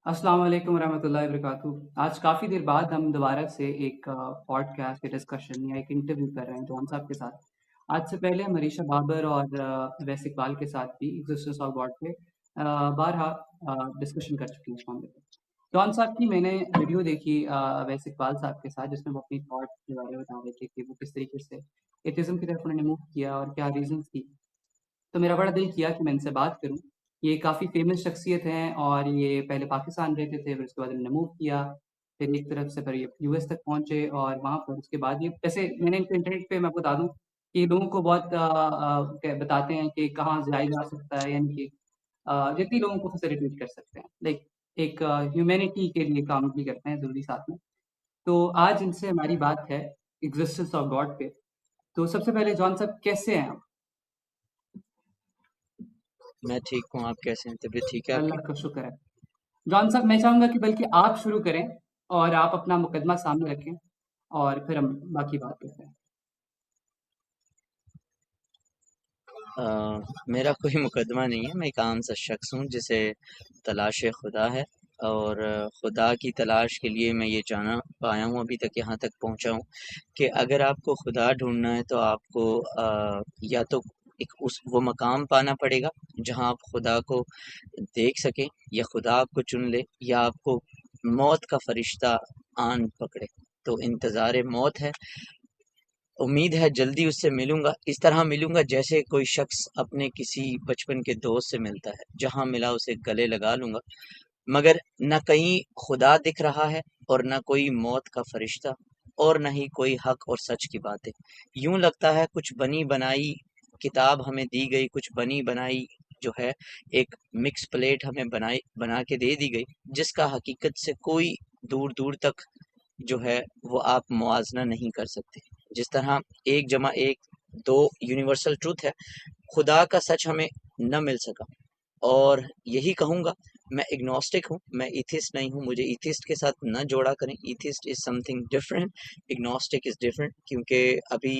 السلام علیکم ورحمۃ اللہ وبرکاتہ۔ آج کافی دیر بعد ہم دوبارہ سے ایک پوڈ کاسٹ یا ڈسکشن یا ایک انٹرویو کر رہے ہیں جون صاحب کے ساتھ۔ آج سے پہلے ہم عریشہ بابر اور ویس اقبال کے ساتھ بھی ایگزسٹنس آف گاڈ پہ بارہا ڈسکشن کر چکے ہیں اس معاملے پہ۔ جون صاحب کی میں نے ویڈیو دیکھی ویس اقبال صاحب کے ساتھ، جس میں وہ اپنی تھاٹ کے بارے میں بتا رہے تھے کہ وہ کس طریقے سے ایتھزم کی طرف انہوں نے موو کیا اور کیا ریزنس تھی۔ تو میرا بڑا دل کیا کہ میں ان سے بات کروں۔ یہ کافی فیمس شخصیت ہیں اور یہ پہلے پاکستان رہتے تھے، پھر اس کے بعد انہوں نے موو کیا، پھر ایک طرف سے پھر یہ یو ایس تک پہنچے اور وہاں پر اس کے بعد یہ ویسے میں نے ان کے انٹرنیٹ پہ میں بتا دوں کہ لوگوں کو بہت بتاتے ہیں کہ کہاں جایا جا سکتا ہے، یعنی کہ جتنی لوگوں کو فیسیلیٹیٹ کر سکتے ہیں، لائک ایک ہیومینٹی کے لیے کام بھی کرتے ہیں ضروری ساتھ میں۔ تو آج ان سے ہماری بات ہے ایگزسٹنس آف گاڈ پہ۔ تو سب سے پہلے جان صاحب کیسے ہیں آپ؟ میں ٹھیک ہوں، آپ کیسے ہیں؟ طبیعت ٹھیک ہے آپ کی؟ اللہ کا شکر ہے۔ جان صاحب میں چاہوں گا کہ بلکہ آپ شروع کریں اور آپ اپنا مقدمہ سامنے رکھیں اور پھر ہم باقی بات کرتے ہیں۔ میرا کوئی مقدمہ نہیں ہے، میں ایک عام سا شخص ہوں جسے تلاش خدا ہے، اور خدا کی تلاش کے لیے میں یہ جانا پایا ہوں، ابھی تک یہاں تک پہنچا ہوں کہ اگر آپ کو خدا ڈھونڈنا ہے تو آپ کو یا تو وہ مقام پانا پڑے گا جہاں آپ خدا کو دیکھ سکیں، یا خدا آپ کو چن لے، یا آپ کو موت کا فرشتہ آن پکڑے۔ تو انتظار موت ہے، امید ہے جلدی اس سے ملوں گا، اس طرح ملوں گا جیسے کوئی شخص اپنے کسی بچپن کے دوست سے ملتا ہے، جہاں ملا اسے گلے لگا لوں گا۔ مگر نہ کہیں خدا دکھ رہا ہے، اور نہ کوئی موت کا فرشتہ، اور نہ ہی کوئی حق اور سچ کی باتیں۔ یوں لگتا ہے کچھ بنی بنائی کتاب ہمیں دی گئی، کچھ بنی بنائی جو ہے ایک مکس پلیٹ ہمیں بنا کے دے دی گئی، جس کا حقیقت سے کوئی دور دور تک جو ہے وہ آپ موازنہ نہیں کر سکتے۔ جس طرح ایک جمع ایک دو یونیورسل ٹروتھ ہے، خدا کا سچ ہمیں نہ مل سکا۔ اور یہی کہوں گا، میں اگنوسٹک ہوں، میں ایتھسٹ نہیں ہوں، مجھے ایتھسٹ کے ساتھ نہ جوڑا کریں۔ Atheist is some thing different, agnostic is different, کیونکہ ابھی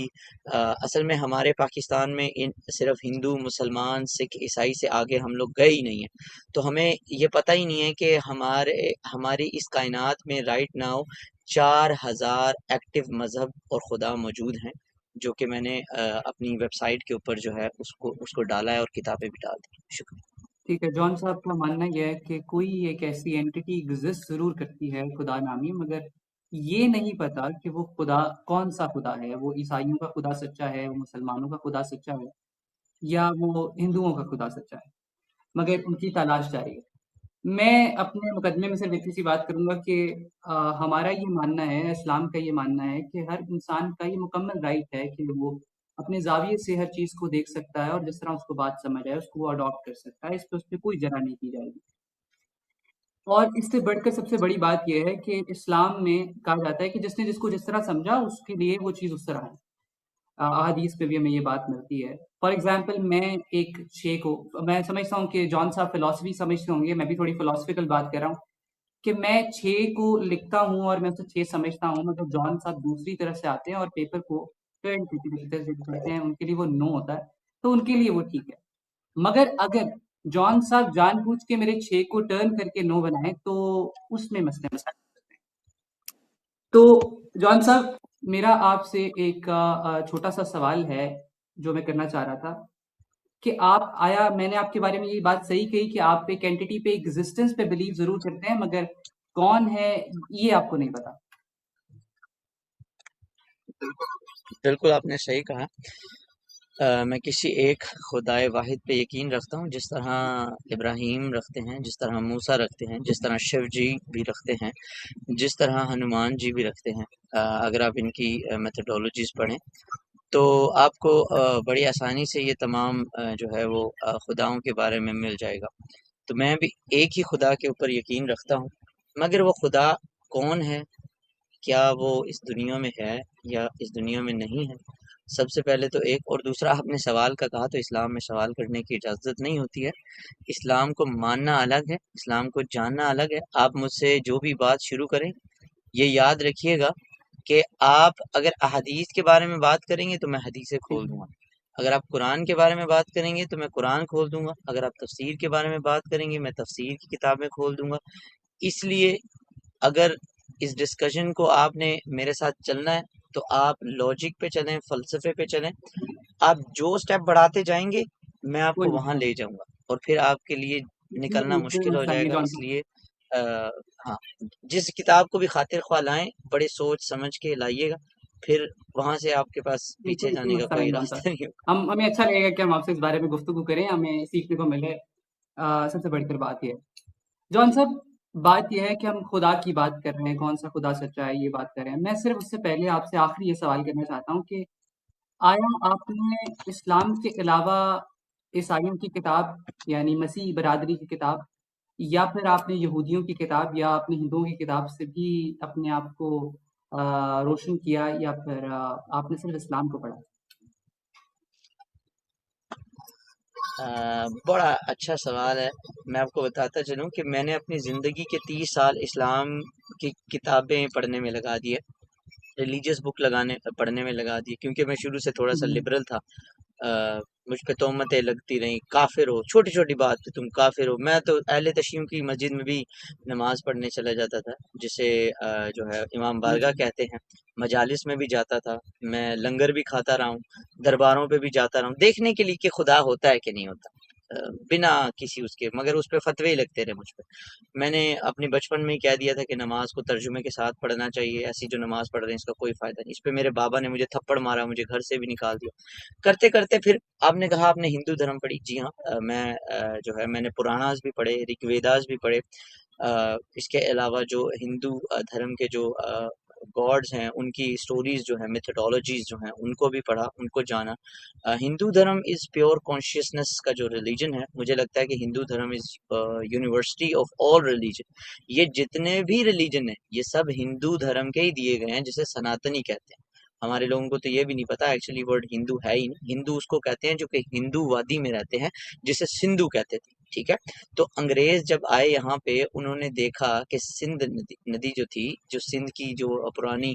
اصل میں ہمارے پاکستان میں صرف ہندو، مسلمان، سکھ، عیسائی سے آگے ہم لوگ گئے ہی نہیں ہیں، تو ہمیں یہ پتہ ہی نہیں ہے کہ ہماری اس کائنات میں رائٹ ناؤ 4000 ایکٹیو مذہب اور خدا موجود ہیں، جو کہ میں نے اپنی ویب سائٹ کے اوپر جو ہے اس کو ڈالا ہے، اور کتابیں بھی ڈال دی۔ شکریہ۔ ٹھیک ہے، جان صاحب کا ماننا یہ ہے کہ کوئی ایک ایسی اینٹی ایگزسٹ ضرور کرتی ہے خدا نامی، مگر یہ نہیں پتا کہ وہ خدا کون سا خدا ہے، وہ عیسائیوں کا خدا سچا ہے، وہ مسلمانوں کا خدا سچا ہے، یا وہ ہندوؤں کا خدا سچا ہے، مگر ان کی تلاش جاری ہے۔ میں اپنے مقدمے میں صرف اتنی سی بات کروں گا کہ ہمارا یہ ماننا ہے، اسلام کا یہ ماننا ہے کہ ہر انسان کا یہ مکمل رائٹ ہے کہ وہ اپنے زاویے سے ہر چیز کو دیکھ سکتا ہے، اور جس طرح اس کو بات سمجھ آئے اس کو وہ اڈاپٹ کر سکتا ہے، اس پہ کوئی جرا نہیں کی جائے گی۔ اور اس سے بڑھ کر سب سے بڑی بات یہ ہے کہ اسلام میں کہا جاتا ہے کہ جس نے جس کو جس طرح سمجھا اس کے لیے وہ چیز اس طرح ہے۔ احادیث پہ بھی ہمیں یہ بات ملتی ہے۔ فار ایگزامپل میں ایک شے کو میں سمجھتا ہوں کہ جان صاحب فلاسفی سمجھتے ہوں گے، میں بھی تھوڑی فلاسفیکل بات کر رہا ہوں کہ میں 6 کو لکھتا ہوں اور میں اسے 6 سمجھتا ہوں، مگر جان صاحب دوسری طرف سے آتے ہیں اور پیپر کو ٹرن کرتے ہیں، ان کے لیے وہ نو ہوتا ہے، تو ان کے لیے وہ ٹھیک ہے۔ مگر اگر جان صاحب جان بوجھ کے میرے 6 کو ٹرن کر کے نو بنائیں تو اس میں مسئلے مسائل ہو سکتے ہیں۔ تو جان صاحب میرا آپ سے ایک چھوٹا سا سوال ہے جو میں کرنا چاہ رہا تھا کہ آیا میں نے آپ کے بارے میں یہ بات صحیح کہی کہ آپ ایک اینٹی پہ ایگزسٹنس پہ بلیو ضرور کرتے ہیں، مگر کون ہے یہ آپ کو نہیں پتا؟ بالکل آپ نے صحیح کہا۔ میں کسی ایک خدائے واحد پہ یقین رکھتا ہوں، جس طرح ابراہیم رکھتے ہیں، جس طرح موسیٰ رکھتے ہیں، جس طرح شیو جی بھی رکھتے ہیں، جس طرح ہنومان جی بھی رکھتے ہیں۔ اگر آپ ان کی میتھڈولوجیز پڑھیں تو آپ کو بڑی آسانی سے یہ تمام جو ہے وہ خداؤں کے بارے میں مل جائے گا۔ تو میں بھی ایک ہی خدا کے اوپر یقین رکھتا ہوں، مگر وہ خدا کون ہے، کیا وہ اس دنیا میں ہے یا اس دنیا میں نہیں ہے، سب سے پہلے تو ایک، اور دوسرا آپ نے سوال کا کہا تو اسلام میں سوال کرنے کی اجازت نہیں ہوتی ہے۔ اسلام کو ماننا الگ ہے، اسلام کو جاننا الگ ہے۔ آپ مجھ سے جو بھی بات شروع کریں، یہ یاد رکھیے گا کہ آپ اگر احادیث کے بارے میں بات کریں گے تو میں حدیثیں ٹھیک کھول ہے، دوں گا، اگر آپ قرآن کے بارے میں بات کریں گے تو میں قرآن کھول دوں گا، اگر آپ تفسیر کے بارے میں بات کریں گے میں تفسیر کی کتابیں کھول دوں گا۔ اس لیے اگر اس ڈسکشن کو آپ نے میرے ساتھ چلنا ہے تو آپ لاجک پہ چلیں، فلسفے پہ چلیں. آپ جو سٹیپ بڑھاتے جائیں گے میں آپ کو کوئی وہاں مسئلہ لے نہیں، جاؤں گا، اور پھر آپ کے لیے نکلنا کوئی مشکل ہو مسئلہ جائے نہیں گا. جان اس صاحب۔ لیے آ، ہاں، جس کتاب کو بھی خاطر خواہ لائیں بڑے سوچ سمجھ کے لائیے گا، پھر وہاں سے آپ کے پاس پیچھے کوئی جانے کا مسئلہ کوئی نہیں جان راستہ صاحب، نہیں ہوگا. ہمیں اچھا لگے گا کہ ہم آپ سے اس بارے میں گفتگو کریں، ہمیں سیکھنے کو ملے، سب سے بڑھ کر بات یہ ہے جان صاحب، بات یہ ہے کہ ہم خدا کی بات کر رہے ہیں، کون سا خدا سچا ہے یہ بات کر رہے ہیں. میں صرف اس سے پہلے آپ سے آخری یہ سوال کرنا چاہتا ہوں کہ آیا آپ نے اسلام کے علاوہ عیسائیوں کی کتاب یعنی مسیح برادری کی کتاب، یا پھر آپ نے یہودیوں کی کتاب یا اپنے ہندوؤں کی کتاب سے بھی اپنے آپ کو روشن کیا، یا پھر آپ نے صرف اسلام کو پڑھا؟ بڑا اچھا سوال ہے. میں آپ کو بتاتا چلوں کہ میں نے اپنی زندگی کے 30 سال اسلام کی کتابیں پڑھنے میں لگا دیے، ریلیجیس بک پڑھنے میں لگا دی، کیونکہ میں شروع سے تھوڑا سا ہوں، لبرل تھا. مجھ پہ تہمتیں لگتی رہیں، کافر ہو، چھوٹی چھوٹی بات پہ تم کافر ہو. میں تو اہل تشیعوں کی مسجد میں بھی نماز پڑھنے چلا جاتا تھا، جسے جو ہے امام بارگاہ ماشاء کہتے ہیں. مجالس میں بھی جاتا تھا، میں لنگر بھی کھاتا رہا ہوں، درباروں پہ بھی جاتا رہا ہوں، دیکھنے کے لیے کہ خدا ہوتا ہے کہ نہیں ہوتا، بنا کسی اس کے، مگر اس پہ فتوے ہی لگتے رہے مجھ پہ. میں نے اپنے بچپن میں ہی کہہ دیا تھا کہ نماز کو ترجمے کے ساتھ پڑھنا چاہیے، ایسی جو نماز پڑھ رہے ہیں اس کا کوئی فائدہ نہیں. اس پہ میرے بابا نے مجھے تھپڑ مارا، مجھے گھر سے بھی نکال دیا. کرتے کرتے پھر آپ نے کہا آپ نے ہندو دھرم پڑھی. جی ہاں، میں جو ہے میں نے پراناز بھی پڑھے، رگ ویداز بھی پڑھے. اس کے علاوہ جو ہندو دھرم کے جو گاڈز ہیں ان کی سٹوریز جو ہیں، میتھڈالوجیز جو ہیں، ان کو بھی پڑھا، ان کو جانا. ہندو دھرم از پیور کانشیسنس کا جو ریلیجن ہے. مجھے لگتا ہے کہ ہندو دھرم is university of all religion. یہ جتنے بھی ریلیجن ہیں یہ سب ہندو دھرم کے ہی دیے گئے ہیں، جسے سناتنی کہتے ہیں. ہمارے لوگوں کو تو یہ بھی نہیں پتا ایکچولی ورڈ ہندو ہے ہی نہیں. ہندو اس کو کہتے ہیں جو کہ ہندو وادی میں رہتے ہیں، جسے سندھو کہتے تھے. ٹھیک ہے. تو انگریز جب آئے یہاں پہ انہوں نے دیکھا کہ سندھ ندی جو تھی، جو سندھ کی جو پرانی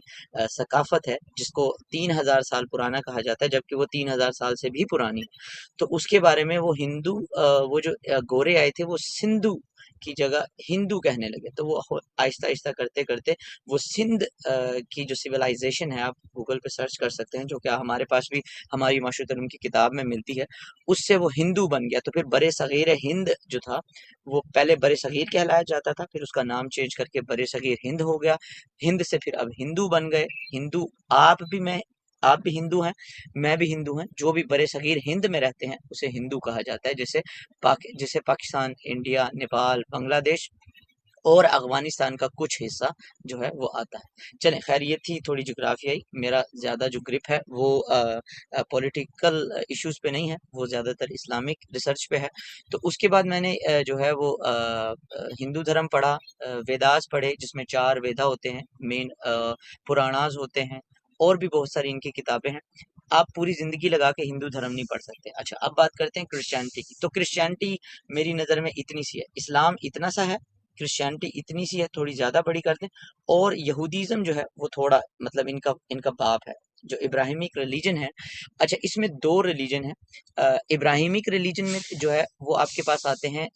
ثقافت ہے، جس کو 3000 سال پرانا کہا جاتا ہے، جبکہ وہ 3000 سال سے بھی پرانی ہے. تو اس کے بارے میں وہ ہندو وہ جو گورے آئے تھے وہ سندھو کی جگہ ہندو کہنے لگے. تو وہ آہستہ آہستہ کرتے کرتے وہ سندھ کی جو سویلائزیشن ہے، آپ گوگل پہ سرچ کر سکتے ہیں، جو کہ ہمارے پاس بھی ہماری معاشرت علوم کی کتاب میں ملتی ہے، اس سے وہ ہندو بن گیا. تو پھر برِ صغیر ہند جو تھا وہ پہلے برِ صغیر کہلایا جاتا تھا، پھر اس کا نام چینج کر کے برِ صغیر ہند ہو گیا. ہند سے پھر اب ہندو بن گئے. ہندو آپ بھی ہندو ہیں، میں بھی ہندو ہیں. جو بھی برِ صغیر ہند میں رہتے ہیں اسے ہندو کہا جاتا ہے، جیسے پاکستان، انڈیا، نیپال، بنگلہ دیش اور افغانستان کا کچھ حصہ جو ہے وہ آتا ہے. چلیں خیر، یہ تھی تھوڑی جغرافیائی. میرا زیادہ جو گرپ ہے وہ پولیٹیکل ایشوز پہ نہیں ہے، وہ زیادہ تر اسلامک ریسرچ پہ ہے. تو اس کے بعد میں نے جو ہے وہ ہندو دھرم پڑھا، ویداس پڑھے جس میں 4 ویدا ہوتے ہیں مین، پراناز ہوتے ہیں، اور بھی بہت ساری ان کی کتابیں ہیں. آپ پوری زندگی لگا کے ہندو دھرم نہیں پڑھ سکتے. اچھا، اب بات کرتے ہیں کرسچینٹی کی. تو کرسچینٹی میری نظر میں اتنی سی ہے، اسلام اتنا سا ہے، کرسچینٹی اتنی سی ہے، تھوڑی زیادہ بڑی کرتے ہیں. اور یہودیزم جو ہے وہ تھوڑا مطلب ان کا باپ ہے، جو ابراہیمک ریلیجن ہے. اچھا، اس میں 2 ریلیجن ہیں. ابراہیمک ریلیجن میں جو ہے وہ آپ کے پاس آتے ہیں،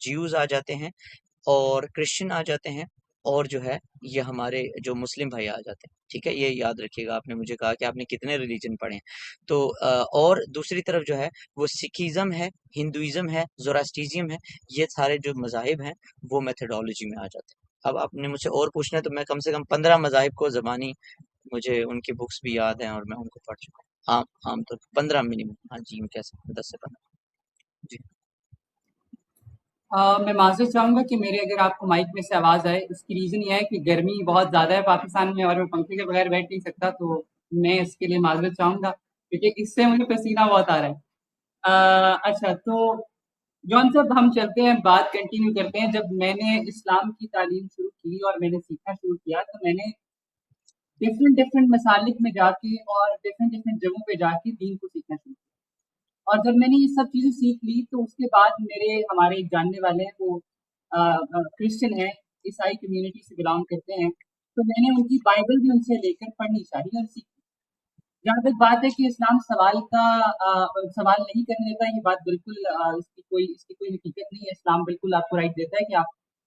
جیوز آ جاتے ہیں، اور کرسچن آ جاتے ہیں، اور جو ہے یہ ہمارے جو مسلم بھائی آ جاتے ہیں. ٹھیک ہے، یہ یاد رکھیے گا. آپ نے مجھے کہا کہ آپ نے کتنے ریلیجن پڑھے ہیں. تو اور دوسری طرف جو ہے وہ سکھزم ہے، ہندوازم ہے، زوراسٹیزم ہے. یہ سارے جو مذاہب ہیں وہ میتھڈالوجی میں آ جاتے ہیں. اب آپ نے مجھ سے اور پوچھنا ہے تو میں کم سے کم 15 مذاہب کو زبانی مجھے ان کی بکس بھی یاد ہیں اور میں ان کو پڑھ چکا ہوں. عام طور 15 منیمم. ہاں جی، میں کہہ سکتا ہوں 10 سے 15. جی. میں معذرت چاہوں گا کہ میرے اگر آپ کو مائک میں سے آواز آئے، اس کی ریزن یہ ہے کہ گرمی بہت زیادہ ہے پاکستان میں اور میں پنکھے کے بغیر بیٹھ نہیں سکتا، تو میں اس کے لیے معذرت چاہوں گا کیونکہ اس سے مجھے پسینہ بہت آ رہا ہے. اچھا، تو جون صاحب ہم چلتے ہیں، بات کنٹینیو کرتے ہیں. جب میں نے اسلام کی تعلیم شروع کی اور میں نے سیکھنا شروع کیا تو میں نے ڈفرینٹ مسالک میں جا کے اور ڈفرینٹ جگہوں پہ جا کے دین کو سیکھنا شروع کیا. اور جب میں نے یہ سب چیزیں سیکھ لی تو اس کے بعد ہمارے ایک جاننے والے ہیں، وہ کرسچن ہیں، عیسائی کمیونٹی سے بلانگ کرتے ہیں. تو میں نے ان کی بائبل بھی ان سے لے کر پڑھنی چاہیے اور سیکھی. جہاں تک بات ہے کہ اسلام سوال نہیں کرنے دیتا، یہ بات بالکل اس کی کوئی حقیقت نہیں ہے. اسلام بالکل آپ کو رائٹ دیتا ہے کہ آپ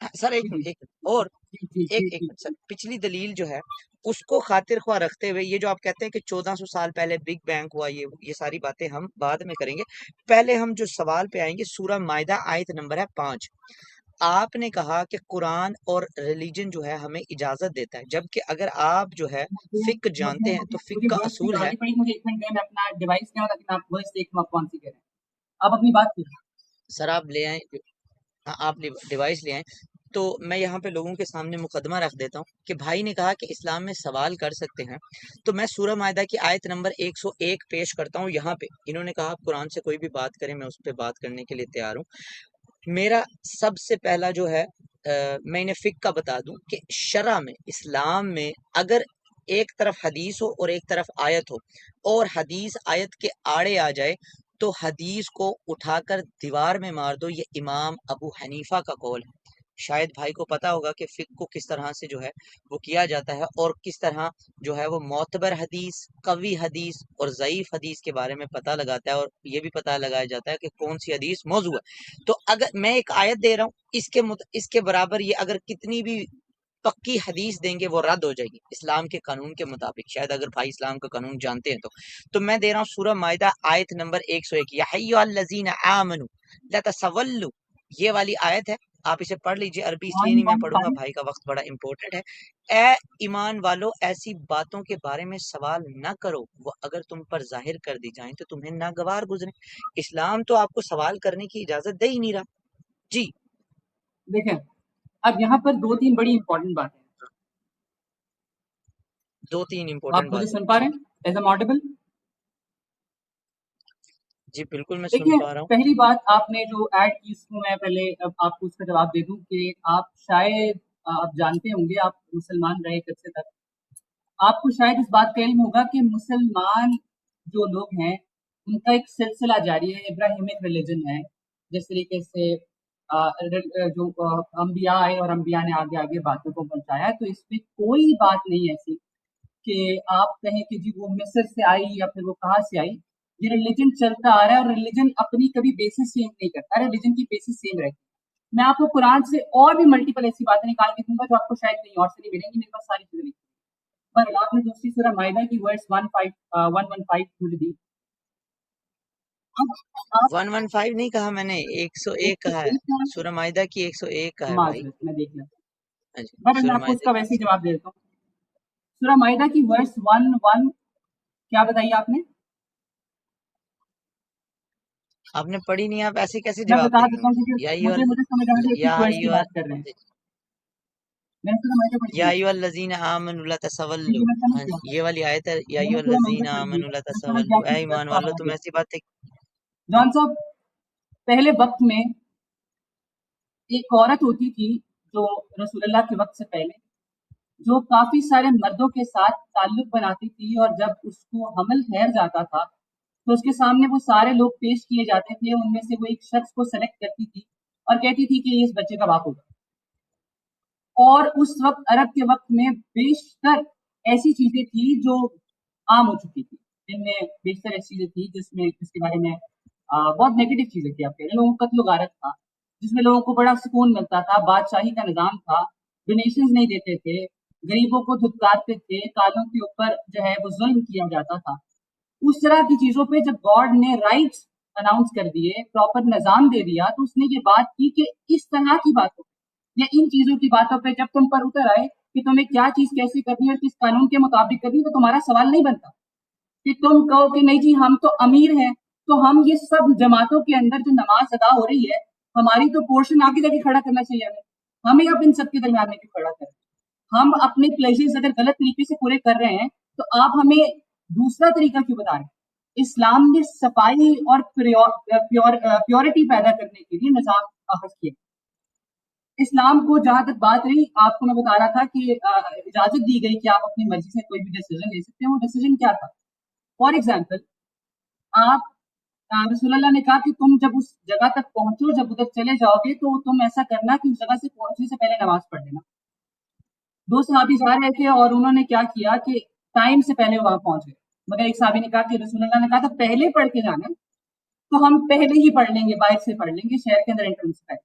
سر ایک جی منٹ جی ایک منٹ اور جی جی ایک جی ایک جی منٹ سر، پچھلی دلیل جو ہے اس کو خاطر خواہ رکھتے ہوئے یہ جو آپ کہتے ہیں کہ 1400 سال پہلے بگ بینگ ہوا، یہ ساری باتیں ہم بعد میں کریں گے، پہلے ہم جو سوال پہ آئیں گے سورہ مائدہ آیت نمبر ہے 5۔ آپ نے کہا کہ قرآن اور ریلیجن جو ہے ہمیں اجازت دیتا ہے، جبکہ اگر آپ جو ہے مجھے فقہ مجھے جانتے ہیں تو مجھے فقہ مجھے کا ورڈس کی اصول ہے۔ گالی پڑی، مجھے ایک منٹ دیں، میں اپنا ڈیوائس کیا تاکہ میں آپ ورڈس دیکھ لوں آپ کون سی کہہ رہے ہیں، آپ اپنی بات کریں۔ سر آپ لے آئیں، ہاں آپ ڈیوائس لے آئیں تو میں یہاں پہ لوگوں کے سامنے مقدمہ رکھ دیتا ہوں کہ بھائی نے کہا کہ اسلام میں سوال کر سکتے ہیں، تو میں سورہ مائدہ کی آیت نمبر 101 پیش کرتا ہوں یہاں پہ۔ انہوں نے کہا آپ قرآن سے کوئی بھی بات کریں، میں اس پہ بات کرنے کے لیے تیار ہوں۔ میرا سب سے پہلا جو ہے میں انہیں فقہ کا بتا دوں کہ شرع میں، اسلام میں اگر ایک طرف حدیث ہو اور ایک طرف آیت ہو اور حدیث آیت کے آڑے آ جائے تو حدیث کو اٹھا کر دیوار میں مار دو، یہ امام ابو حنیفہ کا قول ہے۔ شاید بھائی کو پتا ہوگا کہ فقہ کو کس طرح سے جو ہے وہ کیا جاتا ہے، اور کس طرح جو ہے وہ معتبر حدیث، قوی حدیث اور ضعیف حدیث کے بارے میں پتہ لگاتا ہے، اور یہ بھی پتہ لگایا جاتا ہے کہ کون سی حدیث موضوع ہے۔ تو اگر میں ایک آیت دے رہا ہوں، اس کے برابر یہ اگر کتنی بھی پکی حدیث دیں گے وہ رد ہو جائے گی اسلام کے قانون کے مطابق، شاید اگر بھائی اسلام کا قانون جانتے ہیں تو میں دے رہا ہوں سورہ مائدہ آیت نمبر 101، یا ایھا الذین آمنوا لا تسولوا، یہ والی آیت ہے، آپ اسے پڑھ لیجئے۔ عربی اس لیے نہیں میں پڑھوں گا، 115 بھائی کا وقت بڑا امپورٹنٹ ہے۔ اے ایمان والو، ایسی باتوں کے بارے میں سوال نہ کرو، وہ اگر تم پر ظاہر کر دی جائیں تو تمہیں ناگوار گزریں۔ اسلام تو آپ کو سوال کرنے کی اجازت دے ہی نہیں رہا۔ جی دیکھیں، اب یہاں پر دو تین بڑی امپورٹنٹ باتیں ہیں، دو تین آپ امپورٹنٹ مجھے باتیں سن پا رہے جی۔ ہیں ایز ایم آڈیبل؟ جی بالکل میں سن دیکھیں، پا رہا ہوں۔ پہلی بات آپ نے جو ایڈ کی اس کو میں پہلے اب آپ کو اس کا جواب دے دوں کہ آپ شاید آپ جانتے ہوں گے، آپ مسلمان رہے کب سے تک، آپ کو شاید اس بات کا علم ہوگا کہ مسلمان جو لوگ ہیں ان کا ایک سلسلہ جاری ہے، ابراہیمک ریلیجن ہے، جس طریقے سے جو انبیاء آئے اور انبیاء نے آگے آگے باتوں کو پہنچایا، تو اس میں کوئی بات نہیں ایسی کہ آپ کہیں کہ جی وہ مصر سے آئی یا پھر وہ کہاں سے آئی، یہ ریلیجن چلتا آ رہا ہے، اور ریلیجن اپنی کبھی بیسس چینج نہیں کرتا، ریلیجن کی بیسس سیم رہتی ہے۔ میں آپ کو قرآن سے اور بھی ملٹیپل ایسی باتیں نکال کے دوں گا جو آپ کو شاید کہیں اور سے نہیں ملیں گی، میرے پاس ساری چیزیں لکھی ہیں۔ پر آپ نے دوسری سورہ مائدہ کی ورس 115 مجھے دی، اب آپ 115 نہیں کہا میں نے، 101 کہا ہے، 101 کا سورہ مائدہ کی 101 کا ہے بھائی۔ معذرت میں دیکھ لیتا ہاں جی، ہوں، بٹ میں سورہ آپ کو اس مائدہ کا کی ویسے ہی جواب دے دیتا ہوں۔ سورہ مائدہ کی ورس 11 کیا بتائیے آپ نے؟ آپ نے پڑھی نہیں، آپ ایسے کیسے میں جواب بتا دیں گے دیتا ہوں مجھے؟ کیونکہ مجھے سمجھ آ رہا ہے کہ یا کس ورس کی ایھا بات کر رہے ہیں، میں نے سورہ مائدہ پڑھی یا ہے، ایھا الذین آمنوا لا کیونکہ تسولوا، میں سمجھ ہاں گیا جی یہ والی آیت ہے، یا میں ایھا نے سورہ الذین مائدہ پڑھ لی، آمنوا لا میں سمجھ گیا تسولوا، اے کس ورس ایمان کا آپ والو آ تم گیا۔ ایسی باتیں۔ جان صاحب، پہلے وقت میں ایک عورت ہوتی تھی جو رسول اللہ کے وقت سے پہلے، جو کافی سارے مردوں کے ساتھ تعلق بناتی تھی، اور جب اس کو حمل ٹھہر جاتا تھا تو اس کے سامنے وہ سارے لوگ پیش کیے جاتے تھے، ان میں سے وہ ایک شخص کو سلیکٹ کرتی تھی اور کہتی تھی کہ یہ اس بچے کا باپ ہوگا۔ اور اس وقت عرب کے وقت میں بیشتر ایسی چیزیں تھیں جو عام ہو چکی تھی، جن میں بیشتر ایسی چیزیں تھیں جس کے بارے میں بہت نیگیٹو چیزیں تھیں، آپ کہہ رہے ہیں، لوگوں کو قتل و غارت تھا، جس میں لوگوں کو بڑا سکون ملتا تھا، بادشاہی کا نظام تھا، ڈونیشنز نہیں دیتے تھے، غریبوں کو دھتکارتے تھے، کالوں کے اوپر جو ہے وہ ظلم کیا جاتا تھا۔ اس طرح کی چیزوں پہ جب گاڈ نے رائٹس اناؤنس کر دیے، پراپر نظام دے دیا، تو اس نے یہ بات کی کہ اس طرح کی باتوں یا ان چیزوں کی باتوں پہ جب تم پر اتر آئے کہ تمہیں کیا چیز کیسے کرنی ہے اور کس قانون کے مطابق کرنی ہے، تو تمہارا سوال نہیں بنتا کہ تم کہو کہ نہیں جی ہم تو امیر ہیں، تو ہم یہ سب جماعتوں کے اندر جو نماز ادا ہو رہی ہے ہماری تو پورشن آگے جا کے کھڑا کرنا چاہیے، ہمیں اب ان سب کے درمیان میں کیوں کھڑا کریں؟ ہم اپنے پلیزرز اگر غلط طریقے سے پورے کر رہے ہیں تو آپ ہمیں دوسرا طریقہ کیوں بتا رہے ہیں؟ اسلام نے صفائی اور پیورٹی پیدا کرنے کے لیے نظام اخذ کیا۔ اسلام کو جہاں تک بات رہی، آپ کو میں بتا رہا تھا کہ اجازت دی گئی کہ آپ اپنی مرضی سے کوئی بھی ڈیسیجن لے سکتے ہیں، وہ ڈیسیجن کیا تھا؟ فار ایگزامپل، آپ رسول اللہ نے کہا کہ تم جب اس جگہ تک پہنچو، جب ادھر چلے جاؤ گے تو تم ایسا کرنا کہ اس جگہ سے پہنچنے سے پہلے نماز پڑھ لینا۔ دو صحابی جا رہے تھے اور انہوں نے کیا کیا کہ ٹائم سے پہلے وہاں پہنچ گئے، مگر ایک صحابی نے کہا کہ رسول اللہ نے کہا تھا پہلے پڑھ کے جانا، تو ہم پہلے ہی پڑھ لیں گے، باہر سے پڑھ لیں گے، شہر کے اندر انٹرنس سے پہلے۔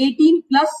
18+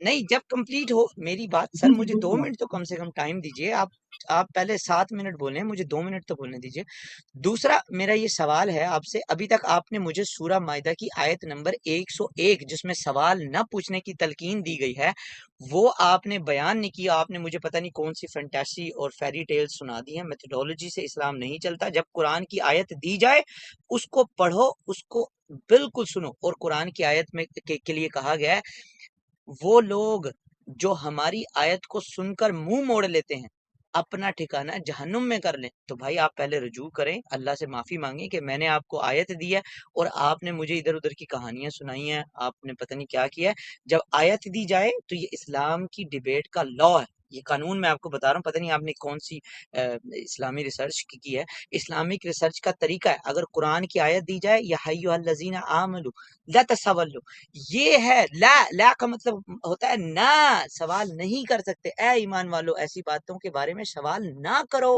نہیں جب کمپلیٹ ہو میری بات سر، جی جی مجھے 2 بالکل منٹ تو کم سے کم ٹائم دیجیے آپ پہلے 7 منٹ بولیں، مجھے 2 منٹ تو بولنے دیجیے۔ دوسرا میرا یہ سوال ہے آپ سے، ابھی تک آپ نے مجھے سورہ مائدہ کی آیت نمبر 101 جس میں سوال نہ پوچھنے کی تلقین دی گئی ہے وہ آپ نے بیان نہیں کیا۔ آپ نے مجھے پتہ نہیں کون سی فینٹیسی اور فیری ٹیل سنا دی ہیں۔ میتھڈولوجی سے اسلام نہیں چلتا۔ جب قرآن کی آیت دی جائے اس کو پڑھو، اس کو بالکل سنو، اور قرآن کی آیت میں کے لیے کہا گیا ہے وہ لوگ جو ہماری آیت کو سن کر منہ موڑ لیتے ہیں اپنا ٹھکانہ جہنم میں کر لیں۔ تو بھائی آپ پہلے رجوع کریں، اللہ سے معافی مانگیں کہ میں نے آپ کو آیت دی ہے اور آپ نے مجھے ادھر ادھر کی کہانیاں سنائی ہیں، آپ نے پتہ نہیں کیا کیا ہے۔ جب آیت دی جائے تو یہ اسلام کی ڈیبیٹ کا لا ہے، یہ قانون میں آپ کو بتا رہا ہوں، پتہ نہیں آپ نے کون سی اسلامی ریسرچ کی ہے۔ اسلامک ریسرچ کا طریقہ ہے، اگر قرآن کی آیت دی جائے یا حیو الذین آمنو لا تسولوا، یہ ہے لا کا مطلب ہوتا ہے نہ، سوال نہیں کر سکتے۔ اے ایمان والو ایسی باتوں کے بارے میں سوال نہ کرو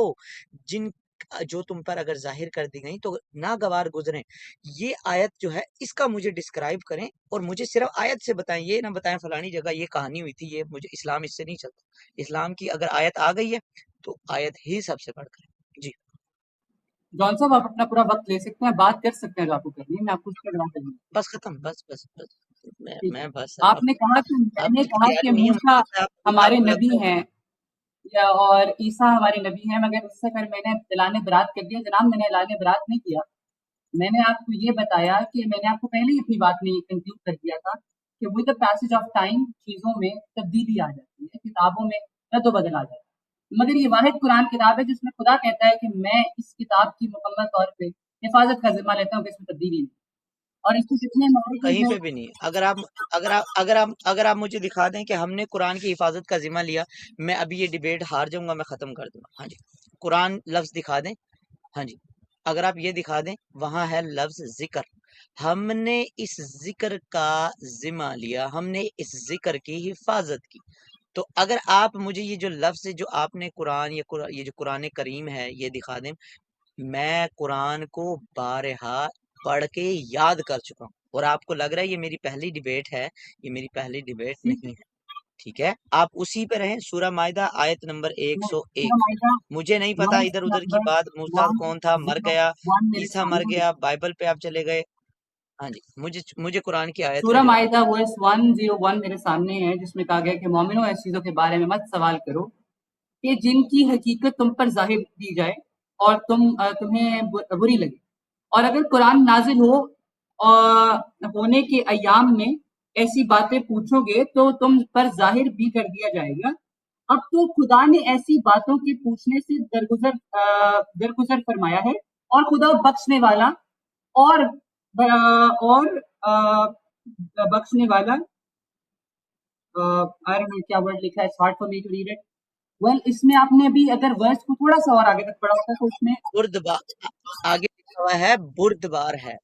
جن جو تم پر اگر ظاہر کر دی گئی تو ناگوار گزریں۔ یہ آیت جو ہے اس کا مجھے ڈسکرائب کریں اور مجھے صرف آیت سے بتائیں، یہ نہ بتائیں فلانی جگہ یہ کہانی ہوئی تھی، یہ مجھے اسلام اس سے نہیں چلتا۔ اسلام کی اگر آیت آ گئی ہے تو آیت ہی سب سے پڑھ کر جی۔ جان صاحب آپ اپنا پورا وقت لے سکتے ہیں، بات کر سکتے ہیں جو آپ کو کرنی ہے، میں آپ کو اس کا جواب دوں گا۔ بس ختم، بس ٹھیک میں ہے، بس آپ نے کہا کہ میں آپ نے کی کہا تیاری کہ نہیں ہے، مجھے موسیٰ لگتا ہے ہمارے آپ کو نبی لگتا ہے ہیں اور عیسیٰ ہمارے نبی ہیں، مگر اس سے پھر میں نے اعلان برات کر دیا۔ جناب میں نے اعلان برات نہیں کیا، میں نے آپ کو یہ بتایا کہ میں نے آپ کو پہلے ہی اپنی بات میں کنکلوڈ کر دیا تھا کہ with the passage of time چیزوں میں تبدیلی آ جاتی ہے، کتابوں میں رد و بدل آ جاتا ہے، مگر یہ واحد قرآن کتاب ہے جس میں خدا کہتا ہے کہ میں اس کتاب کی مکمل طور پہ حفاظت کا ذمہ لیتا ہوں کہ اس میں تبدیلی نہیں، اور اس کے جتنے کہیں موارد پہ ہیں بھی نہیں۔ اگر آپ مجھے دکھا دیں کہ ہم نے قرآن کی حفاظت کا ذمہ لیا، میں ابھی یہ ڈیبیٹ ہار جاؤں گا، میں ختم کر دوں گا۔ ہاں جی، قرآن لفظ دکھا دیں۔ ہاں جی، اگر آپ یہ دکھا دیں وہاں ہے لفظ ذکر، ہم نے اس ذکر کا ذمہ لیا، ہم نے اس ذکر کی حفاظت کی۔ تو اگر آپ مجھے یہ جو لفظ جو آپ نے قرآن یہ جو قرآن کریم ہے یہ دکھا دیں، میں قرآن کو بارہا پڑھ کے یاد کر چکا ہوں، اور آپ کو لگ رہا ہے یہ میری پہلی ڈیبیٹ ہے، یہ میری پہلی ڈیبیٹ نہیں ہے، ٹھیک ہے؟ آپ اسی پہ رہیں۔ سورہ مائدہ آیت نمبر 101۔ مجھے نہیں پتا ادھر ادھر کی بات، موسیٰ کون تھا، مر گیا، میرے عیسیٰ مر سامنے ہے، گیا، بائبل پہ آپ چلے گئے۔ ہاں جی، مجھے قرآن کی آیت کا سورہ جواب مائدہ ورس 101 میرے سامنے ہے، جس میں کہا گیا کہ مومنوں ایسی چیزوں کے بارے میں مت سوال کرو کہ جن کی حقیقت تم پر ظاہر کی جائے اور تمہیں بری لگے، اور اگر قرآن نازل ہونے کے ایام میں ایسی باتیں پوچھو گے تو تم پر ظاہر بھی کر دیا جائے گا۔ اب تو خدا نے ایسی باتوں کے پوچھنے سے درگزر فرمایا ہے، اور خدا بخشنے والا اور بخشنے والا کیا ورڈ لکھا ہے، hard for me to read it. Well, اس میں آپ نے بھی اگر ورس کو تھوڑا سا اور آگے تک پڑھا ہوتا تو اس میں بردبار آگے لکھا ہوا ہے، بردبار ہے،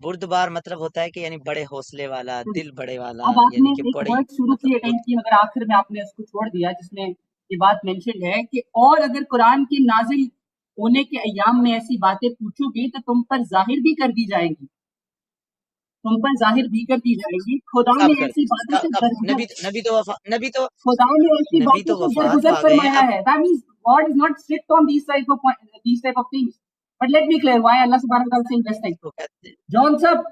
بردبار مطلب ہوتا ہے کہ یعنی بڑے حوصلے والا، دل بڑے والا، اب آپ یعنی نے کہ ایک بڑی ورڈ شروع کی مطلب اٹینڈ کی مگر آخر میں آپ نے اس کو چھوڑ دیا، جس میں یہ بات مینشن ہے کہ اور اگر قرآن کے نازل ہونے کے ایام میں ایسی باتیں پوچھو گے تو تم پر ظاہر بھی کر دی جائے گی، تم پر ظاہر بھی کر دی جائے گی۔ خدا کب نے کر ایسی باتوں سے درگزر خدا نے ایسی نبی باتوں تو سے وفات درگزر پا گئے ہیں فرمایا اب۔ ہے۔ That means God is not strict on these type of things. But let me clear why Allah subhanahu wa ta'ala is saying this thing. اس کو کہتے جان صاحب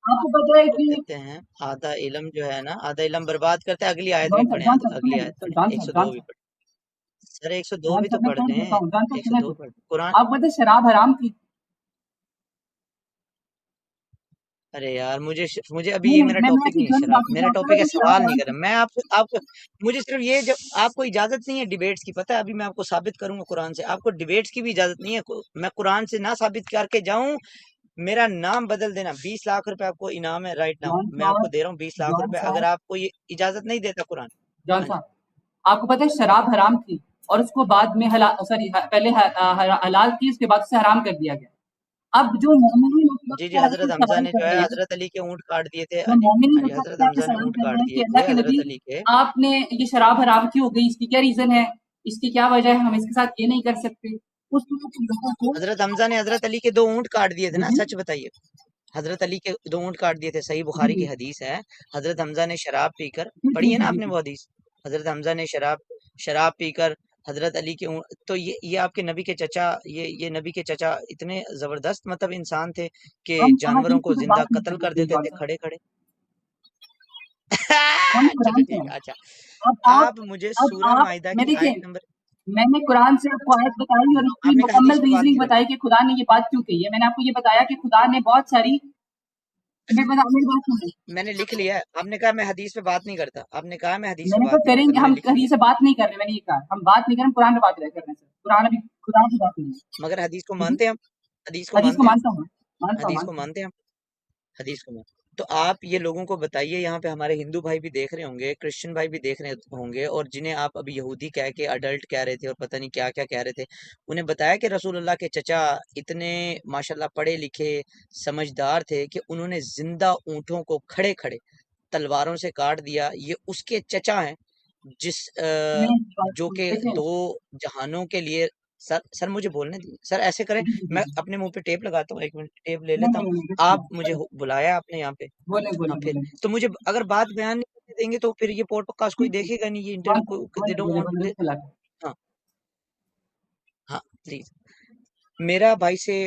آپ کو پتہ ہے کو کہ کہتے ہیں آدھا علم جو ہے نا، آدھا علم برباد کرتا ہے۔ اگلی آیت بھی جان پڑھیں، صاحب اگلی سنیں آیت پڑھیں، جان صاحب 102 بھی پڑھیں سر، 102 بھی تو میں پڑھ پڑھ دیں، دیتا ہوں، جان صاحب سنیں 102 تو پڑھ دیں قرآن۔ آپ پتہ شراب حرام تھی؟ ارے یار مجھے ابھی نہیں یہ نہیں میرا میں ٹاپک ایسی نہیں ہے جن شراب، باتوں میرا سے آپ ٹاپک ہے کو شراب سوال نہیں حرام کر تھی۔ رہا میں آپ کو مجھے صرف یہ، جب آپ کو اجازت نہیں ہے ڈیبیٹس کی، پتہ ہے ابھی میں آپ کو ثابت کروں گا قرآن سے، آپ کو ڈیبیٹس کی بھی اجازت نہیں ہے، میں قرآن سے نہ ثابت کر کے جاؤں میرا نام بدل دینا۔ 20 لاکھ روپے آپ کو انعام ہے رائٹ ناؤ، میں آپ کو دے رہا ہوں 20 لاکھ روپے، اگر آپ کو یہ اجازت نہیں دیتا قرآن۔ جان ہاں جی، صاحب آپ کو پتہ ہے شراب حرام تھی اور اس کو بعد میں پہلے حلال تھی، اس کے بعد سے حرام کر دیا گیا۔ اب جو مومنین اس وقت جی سے آپ حضرت سے حمزہ سوال نے جو کر ہے رہے ہیں، حضرت علی کے اونٹ کاٹ دیے تھے۔ جو ہاں جی، ہاں مومنین جی، اس وقت حضرت سے آپ سے حمزہ نے سوال اونٹ کر کاٹ رہے ہیں دیے کہ تھے اللہ کے حضرت نبی علی کے۔ آپ نے یہ شراب حرام کیوں ہو گئی، اس کی کیا ریزن ہے، اس کی کیا وجہ ہے، ہم اس کے ساتھ یہ نہیں کر سکتے۔ اس وقت لوگوں کو حضرت حمزہ نے حضرت علی کے 2 اونٹ کاٹ دیے تھے نا، جی سچ بتائیے۔ حضرت علی کے 2 اونٹ کاٹ دیے تھے، صحیح جی بخاری جی کی حدیث ہے، حضرت حمزہ نے شراب پی کر، جی پڑھی ہے نا جی آپ نے جی وہ حدیث، حضرت حمزہ نے شراب پی کر حضرت علی کے تو یہ آپ کے نبی کے چچا، یہ نبی کے چچا اتنے زبردست مطلب انسان تھے کہ ہم جانوروں احادیث کو کی تو زندہ بات نہیں قتل کر کر رہے دیتے جان تھے صاحب، کھڑے کھڑے ہم چلو قرآن سے ٹھیک ہیں. ہے، اچھا اب آپ مجھے اب سورہ آپ مائدہ میں کی دیکھیں، آیت نمبر، میں نے قرآن سے آپ کو آیت بتائی اور اس کی آپ نے کہا مکمل حدیث پہ بات ریزننگ نہیں کرتے، بتائی کہ خدا نے یہ بات کیوں کہی ہے. میں نے آپ کو یہ بتایا کہ خدا نے بہت ساری میری بات سنیں. میں نے لکھ لیا ہے، آپ نے کہا میں حدیث پہ بات نہیں کرتا، آپ نے کہا میں حدیث میں پہ نے بات کہا نہیں کریں کرتا، گے، میں نے ہم لکھ لیا، حدیث سے بات نہیں کر رہے. میں نے یہ کہا ہم بات نہیں کر رہے، ہم قرآن پہ بات کر رہے ہیں. قرآن ابھی خدا کی بات نہیں ہے. مگر حدیث کو جی مانتے ہیں ہم، حدیث کو حدیث کو مانتے ہیں، مانتا ہوں، مانتا ہوں حدیث کو مانتا ہوں. مانتے ہیں ہم، حدیث کو مانتے تو آپ یہ لوگوں کو بتائیے، یہاں پہ ہمارے ہندو بھائی بھی دیکھ رہے ہوں گے، کرسچن بھائی بھی دیکھ رہے ہوں گے، اور جنہیں آپ ابھی یہودی کہہ کے اڈلٹ کہہ رہے تھے اور پتہ نہیں کیا کیا کہہ رہے تھے، انہیں بتایا کہ رسول اللہ کے چچا اتنے ماشاءاللہ پڑھے لکھے سمجھدار تھے کہ انہوں نے زندہ اونٹوں کو کھڑے کھڑے تلواروں سے کاٹ دیا. یہ اس کے چچا ہیں جس میں اس بات جو کو کہ دیکھیں. 2 جہانوں کے لیے، سر مجھے بولنے دیجیے سر، ایسے کریں جی جی جی میں جی. اپنے منہ پہ ٹیپ لگاتا ہوں، 1 منٹ ٹیپ لے نہیں لیتا ہوں. نہیں نہیں آپ بالکل مجھے بولیں بلایا آپ نے یہاں پہ، بولیں ہاں بولیں پھر بولیں. تو مجھے اگر بات بیان نہیں کرنے دیں گے تو پھر یہ پوڈ کاسٹ کوئی ٹھیک ہے، دیکھے گا نہیں، یہ انٹرویو بولیں کو دے بولیں ڈونٹ بولیں وانٹ بولیں بسم اللہ. ہاں ہاں پلیز. میرا بھائی سے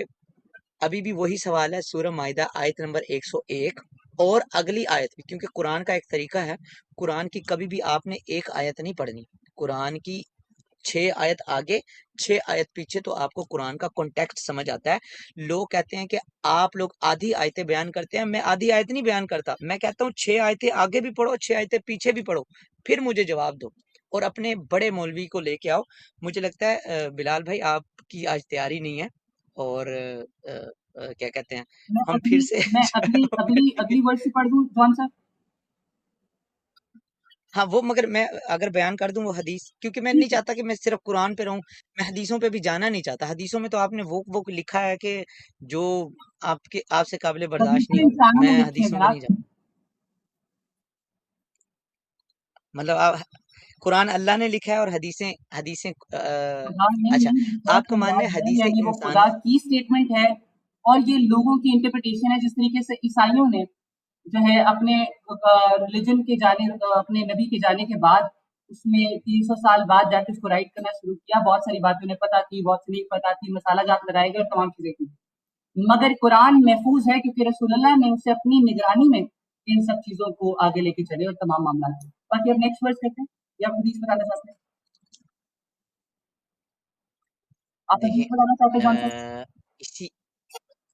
ابھی بھی وہی سوال ہے، سورہ مائدہ آیت نمبر 101 اور اگلی آیت بھی، کیونکہ قرآن کا ایک طریقہ ہے، قرآن کی کبھی بھی آپ نے ایک آیت نہیں پڑھنی، قرآن کی 6 آیت آگے 6 آیت پیچھے، تو آپ کو قرآن کا کانٹیکسٹ سمجھ آتا ہے. لوگ کہتے ہیں کہ آپ لوگ آدھی آیتیں بیان کرتے ہیں، میں آدھی آیت نہیں بیان کرتا، میں کہتا ہوں 6 آیتیں آگے بھی پڑھو، 6 آیتیں پیچھے بھی پڑھو، پھر مجھے جواب دو اور اپنے بڑے مولوی کو لے کے آؤ. مجھے لگتا ہے بلال بھائی آپ کی آج تیاری نہیں ہے، اور کیا کہتے ہیں ہم پھر سے میں اگلی ورڈ سے پڑھ دوں جوان صاحب. ہاں وہ، مگر میں اگر بیان کر دوں وہ حدیث، کیونکہ میں نہیں ٹھیک ہے. چاہتا کہ میں صرف قرآن پہ رہوں، میں حدیثوں پہ بھی جانا نہیں چاہتا. حدیثوں میں تو آپ نے وہ لکھا ہے کہ جو آپ سے قابل حدیث برداشت نہیں تو ہوگا، انسانوں میں نے لکھی ہے حدیثوں پہ نہیں جناب. جاتا. مطلب آپ قرآن اللہ نے لکھا ہے اور حدیثیں خدا نے اچھا، نہیں لکھا آپ تو کا ماننا ہے مراد ہے، حدیث یعنی وہ انسان، خدا کی اسٹیٹمنٹ ہے اور یہ لوگوں کی انٹرپریٹیشن ہے. جس طریقے سے عیسائیوں نے جو ہے اپنے ریلیجن کے جانے، اپنے نبی کے جانے کے بعد اس میں 300 سال بعد جا کے اس کو رائٹ کرنا شروع کیا. بہت ساری باتیں انہیں پتہ تھی، بہت سی نہیں پتہ تھی، مسالہ جات لگائے گئے اور تمام چیزیں کی. مگر قرآن محفوظ ہے کیونکہ رسول اللہ نے اسے اپنی نگرانی میں ان سب چیزوں کو آگے لے کے چلے اور تمام معاملات کو. باقی اب نیکسٹ ورڈ کہتے ہیں یا حدیث بتانا چاہتے ہیں؟ آپ دیکھیں حدیث بتانا چاہتے ہیں جان صاحب؟ اسی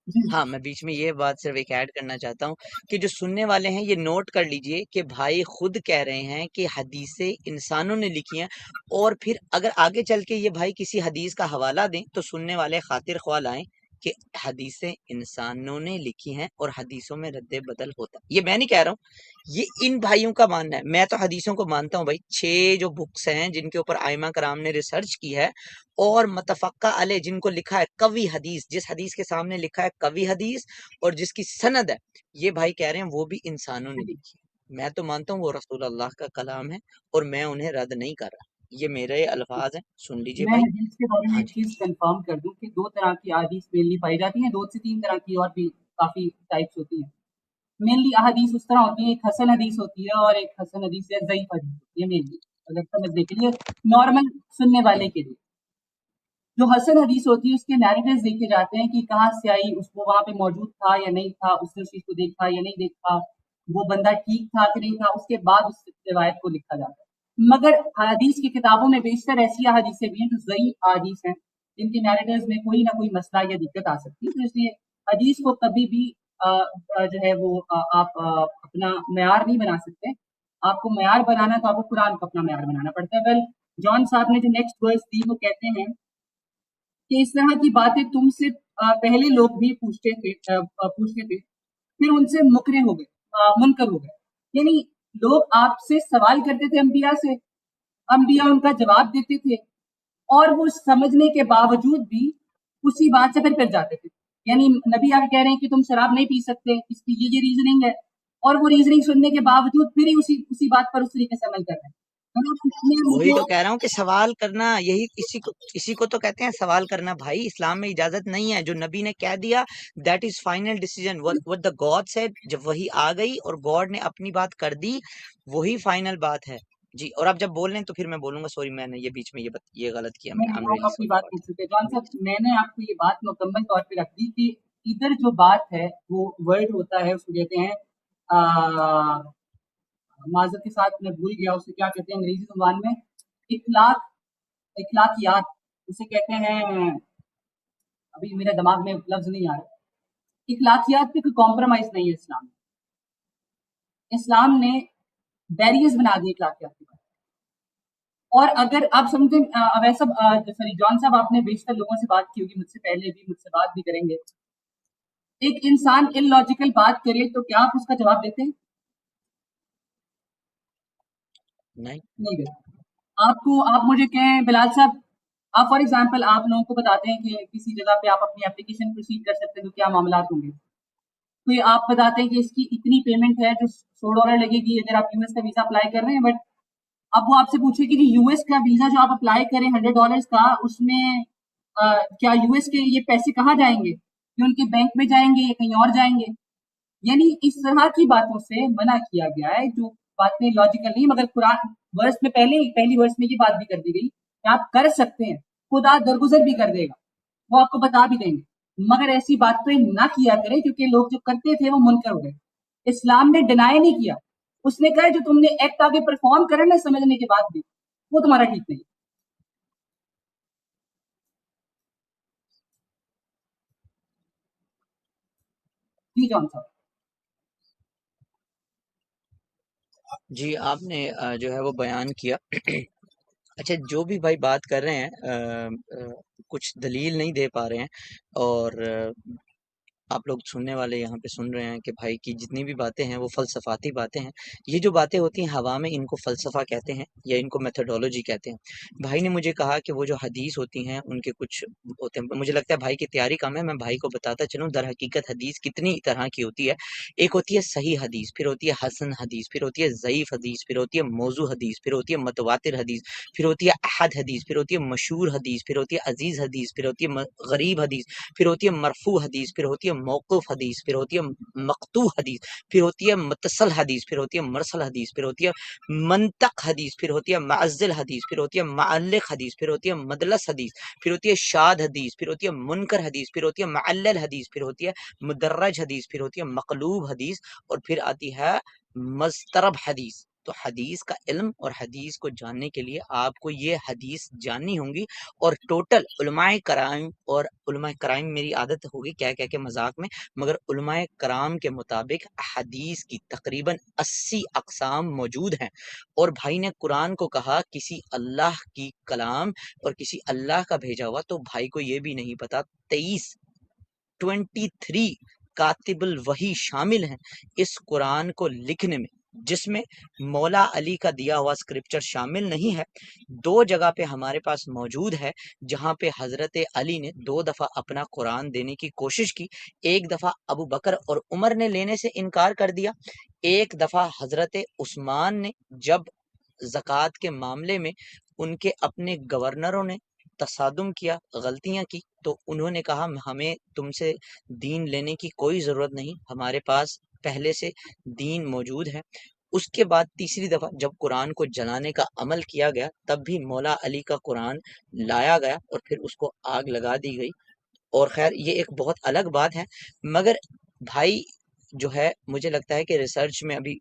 جی ہاں میں بیچ میں یہ بات صرف ایک ایڈ کرنا چاہتا ہوں کہ جو سننے والے ہیں یہ نوٹ کر لیجئے کہ بھائی خود کہہ رہے ہیں کہ حدیثیں انسانوں نے لکھی ہیں، اور پھر اگر آگے چل کے یہ بھائی کسی حدیث کا حوالہ دیں تو سننے والے خاطر خواہ لائیں کہ حدیثیں انسانوں نے لکھی ہیں اور حدیثوں میں رد بدل ہوتا ہے. یہ میں نہیں کہہ رہا ہوں، یہ ان بھائیوں کا ماننا ہے. میں تو حدیثوں کو مانتا ہوں بھائی، 6 جو بکس ہیں جن کے اوپر ائمہ کرام نے ریسرچ کی ہے اور متفقہ علیہ جن کو لکھا ہے قوی حدیث، جس حدیث کے سامنے لکھا ہے قوی حدیث اور جس کی سند ہے، یہ بھائی کہہ رہے ہیں وہ بھی انسانوں نے لکھی ہے. میں تو مانتا ہوں وہ رسول اللہ کا کلام ہے اور میں انہیں رد نہیں کر رہا. یہ میرے الفاظ ہیں، سن لیجئے میں بھائی. حدیث کے بارے میں ہاں ایک جی، چیز کنفرم کر دوں کہ 2 طرح کی احادیث مینلی پائی جاتی ہیں، 2 سے 3 طرح کی اور بھی کافی ٹائپس ہوتی ہیں. مینلی احادیث اس طرح ہوتی ہیں، ایک حسن حدیث ہوتی ہے اور ایک حسن حدیث یا ضعیف حدیث ہوتی ہے. مینلی اگر سمجھنے کے لیے نارمل سننے والے کے لیے جو حسن حدیث ہوتی ہے اس کے نیریٹیوز دیکھے جاتے ہیں کہ کہاں سے آئی، اس کو وہاں پہ موجود تھا یا نہیں تھا، اس نے اس چیز کو دیکھا یا نہیں دیکھا، وہ بندہ ٹھیک تھا کہ نہیں تھا، اس کے بعد اس روایت کو لکھا جاتا ہے. مگر حدیث کی کتابوں میں بیشتر ایسی احادیثیں بھی ہیں جو ضعیف احادیث ہیں، جن کے نیریٹیوز میں کوئی نہ کوئی مسئلہ یا دقت آ سکتی ہے. تو اس لیے حدیث کو کبھی بھی جو ہے وہ آپ اپنا معیار نہیں بنا سکتے. آپ کو معیار بنانا تو آپ کو قرآن کو اپنا معیار بنانا پڑتا ہے. ویل جان صاحب نے جو نیکسٹ ورس دی وہ کہتے ہیں کہ اس طرح کی باتیں تم سے پہلے لوگ بھی پوچھتے تھے، پھر ان سے مکرے ہو گئے، منکر ہو گئے. یعنی لوگ آپ سے سوال کرتے تھے انبیاء سے، انبیاء ان کا جواب دیتے تھے اور وہ سمجھنے کے باوجود بھی اسی بات سے پھر جاتے تھے. یعنی نبی آپ کہہ رہے ہیں کہ تم شراب نہیں پی سکتے، اس کی یہ ریزننگ ہے، اور وہ ریزننگ سننے کے باوجود پھر ہی اسی بات پر اس طریقے سے عمل کر رہے ہیں. وہی تو کہہ رہا ہوں کہ سوال کرنا، یہی اسی کو تو کہتے ہیں سوال کرنا بھائی. اسلام میں اجازت نہیں ہے. جو نبی نے کہہ دیا that is final decision. what the God said، جب وہی آ گئی اور گاڈ نے اپنی بات کر دی، وہی فائنل بات ہے. جی، اور آپ جب بول لیں تو پھر میں بولوں گا. سوری، میں نے یہ بیچ میں یہ غلط کیا. میں I'm آپ really اپنی sorry بات about پوچھ سکتے. جان صاحب میں نے آپ کو یہ بات مکمل طور پہ رکھ دی کہ ادھر جو بات ہے وہ ورڈ ہوتا ہے، اس کو کہتے ہیں معذرت کے ساتھ میں بھول گیا اسے کیا کہتے ہیں انگریزی زبان میں، اخلاقیات اسے کہتے ہیں، ابھی میرے دماغ میں لفظ نہیں آ رہا. اخلاقیات پہ کوئی کمپرومائز نہیں ہے اسلام میں. اسلام نے بیریئرز بنا دی اخلاقیات کے بارے. اور اگر آپ سمجھیں ویسا سوری جان صاحب آپ نے بیشتر لوگوں سے بات کی ہوگی، مجھ سے پہلے بھی، مجھ سے بات بھی کریں گے. ایک انسان ان لاجیکل بات کرے تو کیا آپ اس کا جواب دیتے ہیں؟ نہیں دیتے. آپ مجھے کہیں بلال صاحب، آپ فار ایگزامپل آپ لوگوں کو بتاتے ہیں کہ کسی جگہ پہ آپ اپنی اپلیکیشن پروسیڈ کر سکتے ہیں تو کیا معاملات ہوں گے. کوئی آپ بتاتے ہیں کہ اس کی اتنی پیمنٹ ہے جو $100 لگے گی اگر آپ US کا ویزا اپلائی کر رہے ہیں، بٹ اب وہ آپ سے پوچھے کہ US کا ویزا جو آپ اپلائی کریں $100 کا، اس میں کیا US کے یہ پیسے کہاں جائیں گے؟ یہ ان کے بینک میں جائیں گے یا کہیں اور جائیں گے؟ یعنی اس طرح کی باتوں سے منع کیا گیا ہے جو باتیں لاجیکل نہیں. مگر قرآن ورس میں پہلی ورس میں یہ بات بھی کر دی گئی کہ آپ کر سکتے ہیں، خدا درگزر بھی کر دے گا، وہ آپ کو بتا بھی دیں گے، مگر ایسی باتیں نہ کیا کریں کیونکہ لوگ جو کرتے تھے وہ منکر ہو گئے. اسلام نے ڈینائی نہیں کیا، اس نے کہا جو تم نے ایکٹ آگے پرفارم کرا نا سمجھنے کے بعد بھی، وہ تمہارا ٹھیک نہیں. جی جان صاحب. جی، آپ نے جو ہے وہ بیان کیا. اچھا، جو بھی بھائی بات کر رہے ہیں کچھ دلیل نہیں دے پا رہے ہیں، اور آپ لوگ سننے والے یہاں پہ سن رہے ہیں کہ بھائی کی جتنی بھی باتیں ہیں وہ فلسفاتی باتیں ہیں. یہ جو باتیں ہوتی ہیں ہوا میں، ان کو فلسفہ کہتے ہیں یا ان کو میتھڈولوجی کہتے ہیں. بھائی نے مجھے کہا کہ وہ جو حدیث ہوتی ہیں ان کے کچھ ہوتے ہیں. مجھے لگتا ہے بھائی کی تیاری کم ہے، میں بھائی کو بتاتا چلوں در حقیقت حدیث کتنی طرح کی ہوتی ہے. ایک ہوتی ہے صحیح حدیث، پھر ہوتی ہے حسن حدیث، پھر ہوتی ہے ضعیف حدیث، پھر ہوتی ہے موضوع حدیث، پھر ہوتی ہے متواتر حدیث، پھر ہوتی ہے احد حدیث، پھر ہوتی ہے مشہور حدیث، پھر ہوتی ہے عزیز حدیث، پھر ہوتی ہے غریب حدیث، پھر ہوتی ہے مرفوع حدیث، پھر ہوتی ہے موقوف حدیث، پھر ہوتی ہے مقطوع حدیث، پھر ہوتی ہے متصل حدیث، پھر ہوتی ہے مرسل حدیث، پھر ہوتی ہے منطق حدیث، پھر ہوتی ہے معزل حدیث، پھر ہوتی ہے معلق حدیث، پھر ہوتی ہے مدلس حدیث، پھر ہوتی ہے شاد حدیث، پھر ہوتی ہے منکر حدیث، پھر ہوتی ہے معلل حدیث، پھر ہوتی ہے مدرج حدیث، پھر ہوتی ہے مقلوب حدیث، اور پھر آتی ہے مضطرب حدیث. تو حدیث کا علم اور حدیث کو جاننے کے لیے آپ کو یہ حدیث جاننی ہوں گی. اور ٹوٹل علماء کرام، اور علماء کرام میری عادت ہوگی کہہ کے مذاق میں، مگر علماء کرام کے مطابق حدیث کی تقریباً 80 اقسام موجود ہیں. اور بھائی نے قرآن کو کہا کسی اللہ کی کلام اور کسی اللہ کا بھیجا ہوا، تو بھائی کو یہ بھی نہیں پتا 23 کاتب الوحی شامل ہیں اس قرآن کو لکھنے میں، جس میں مولا علی کا دیا ہوا اسکرپچر شامل نہیں ہے. 2 جگہ پہ ہمارے پاس موجود ہے جہاں پہ حضرت علی نے 2 دفعہ اپنا قرآن دینے کی کوشش کی. ایک دفعہ ابو بکر اور عمر نے لینے سے انکار کر دیا. ایک دفعہ حضرت عثمان نے جب زکوٰۃ کے معاملے میں ان کے اپنے گورنروں نے تصادم کیا، غلطیاں کی، تو انہوں نے کہا ہمیں تم سے دین لینے کی کوئی ضرورت نہیں، ہمارے پاس پہلے سے دین موجود ہے. اس کے بعد تیسری دفعہ جب قرآن کو جلانے کا عمل کیا گیا، تب بھی مولا علی کا قرآن لایا گیا اور پھر اس کو آگ لگا دی گئی. اور خیر یہ ایک بہت الگ بات ہے. مگر بھائی جو ہے مجھے لگتا ہے کہ ریسرچ میں ابھی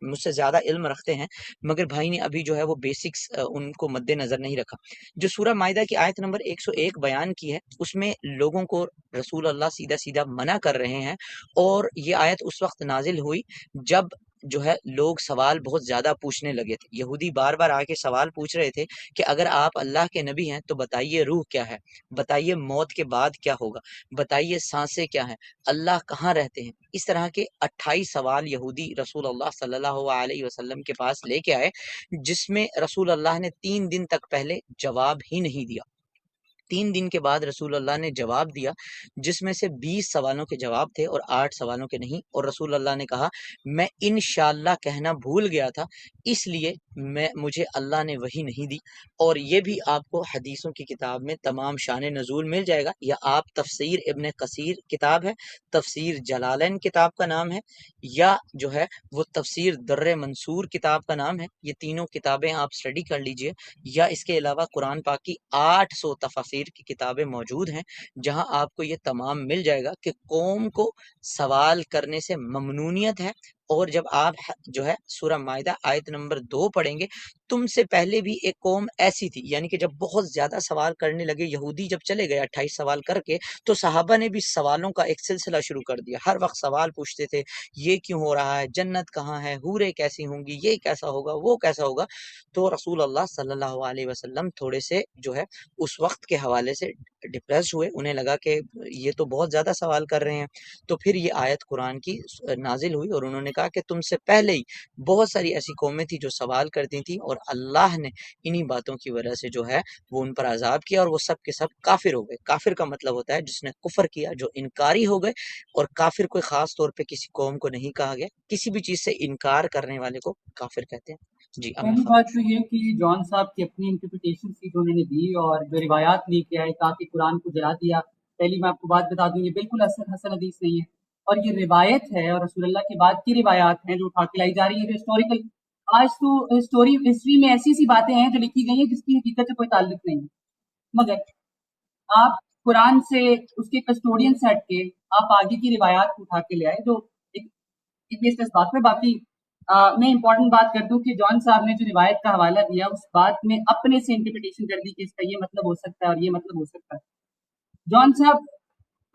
مجھ سے زیادہ علم رکھتے ہیں، مگر بھائی نے ابھی جو ہے وہ بیسکس ان کو مد نظر نہیں رکھا. جو سورہ مائدہ کی آیت نمبر 101 بیان کی ہے، اس میں لوگوں کو رسول اللہ سیدھا سیدھا منع کر رہے ہیں. اور یہ آیت اس وقت نازل ہوئی جب جو ہے لوگ سوال بہت زیادہ پوچھنے لگے تھے. یہودی بار بار آ کے سوال پوچھ رہے تھے کہ اگر آپ اللہ کے نبی ہیں تو بتائیے روح کیا ہے، بتائیے موت کے بعد کیا ہوگا، بتائیے سانسیں کیا ہیں، اللہ کہاں رہتے ہیں. اس طرح کے 28 سوال یہودی رسول اللہ صلی اللہ علیہ وسلم کے پاس لے کے آئے، جس میں رسول اللہ نے 3 دن تک پہلے جواب ہی نہیں دیا. 3 دن کے بعد رسول اللہ نے جواب دیا، جس میں سے 20 سوالوں کے جواب تھے اور 8 سوالوں کے نہیں، اور رسول اللہ نے کہا میں انشاءاللہ کہنا بھول گیا تھا، اس لیے مجھے اللہ نے وحی نہیں دی۔ اور یہ بھی آپ کو حدیثوں کی کتاب میں تمام شان نزول مل جائے گا، یا آپ تفسیر ابن کثیر کتاب ہے، تفسیر جلالین کتاب کا نام ہے، یا جو ہے وہ تفسیر در منصور کتاب کا نام ہے، یہ تینوں کتابیں آپ اسٹڈی کر لیجئے، یا اس کے علاوہ قرآن پاک کی 800 تفاسیر کی کتابیں موجود ہیں، جہاں آپ کو یہ تمام مل جائے گا کہ قوم کو سوال کرنے سے ممنونیت ہے۔ اور جب آپ جو ہے سورہ مائدہ آیت نمبر 2 پڑھیں گے، تم سے پہلے بھی ایک قوم ایسی تھی، یعنی کہ جب بہت زیادہ سوال کرنے لگے یہودی، جب چلے گئے 28 سوال کر کے، تو صحابہ نے بھی سوالوں کا ایک سلسلہ شروع کر دیا، ہر وقت سوال پوچھتے تھے، یہ کیوں ہو رہا ہے، جنت کہاں ہے، حوریں کیسی ہوں گی، یہ کیسا ہوگا، وہ کیسا ہوگا۔ تو رسول اللہ صلی اللہ علیہ وسلم تھوڑے سے جو ہے اس وقت کے حوالے سے ڈپریس ہوئے، انہیں لگا کہ یہ تو بہت زیادہ سوال کر رہے ہیں، تو پھر یہ آیت قرآن کی نازل ہوئی، اور انہوں نے کہا کہ تم سے پہلے ہی بہت ساری ایسی قومیں تھیں جو سوال کرتی تھیں، اور اللہ نے انہی باتوں کی وجہ سے جو ہے وہ ان پر عذاب کیا، اور وہ سب کے سب کافر ہو گئے۔ کافر کا مطلب ہوتا ہے جس نے کفر کیا، جو انکاری ہو گئے، اور کافر کوئی خاص طور پہ کسی قوم کو نہیں کہا گیا، کسی بھی چیز سے انکار کرنے والے کو کافر کہتے ہیں۔ جی اب میں پہلی بات خاموش۔ تو یہ کہ جان صاحب کی اپنی انٹرپریٹیشن تھی جو انہوں نے دی، اور جو روایات لے کے آئے تاکہ قرآن کو جلا دیا۔ پہلی میں آپ کو بات بتا دوں، یہ بالکل حسن حدیث نہیں ہے، اور یہ روایت ہے، اور رسول اللہ کے بعد کی روایات ہیں جو اٹھا کے لائی جا رہی ہیں، جو ہسٹوریکل۔ آج تو ہسٹری میں ایسی سی باتیں ہیں جو لکھی گئی ہیں جس کی حقیقت سے کوئی تعلق نہیں ہے، مگر آپ قرآن سے اس کے کسٹوڈین سے ہٹ کے آپ آگے کی روایات کو اٹھا کے لے آئے، جو ایک بیس بات میں باقی میں امپورٹنٹ بات کر دوں کہ جان صاحب نے جو روایت کا حوالہ دیا اس بات میں اپنے سے انٹرپریٹیشن کر دی کہ اس کا یہ مطلب ہو سکتا ہے اور یہ مطلب ہو سکتا ہے۔ جان صاحب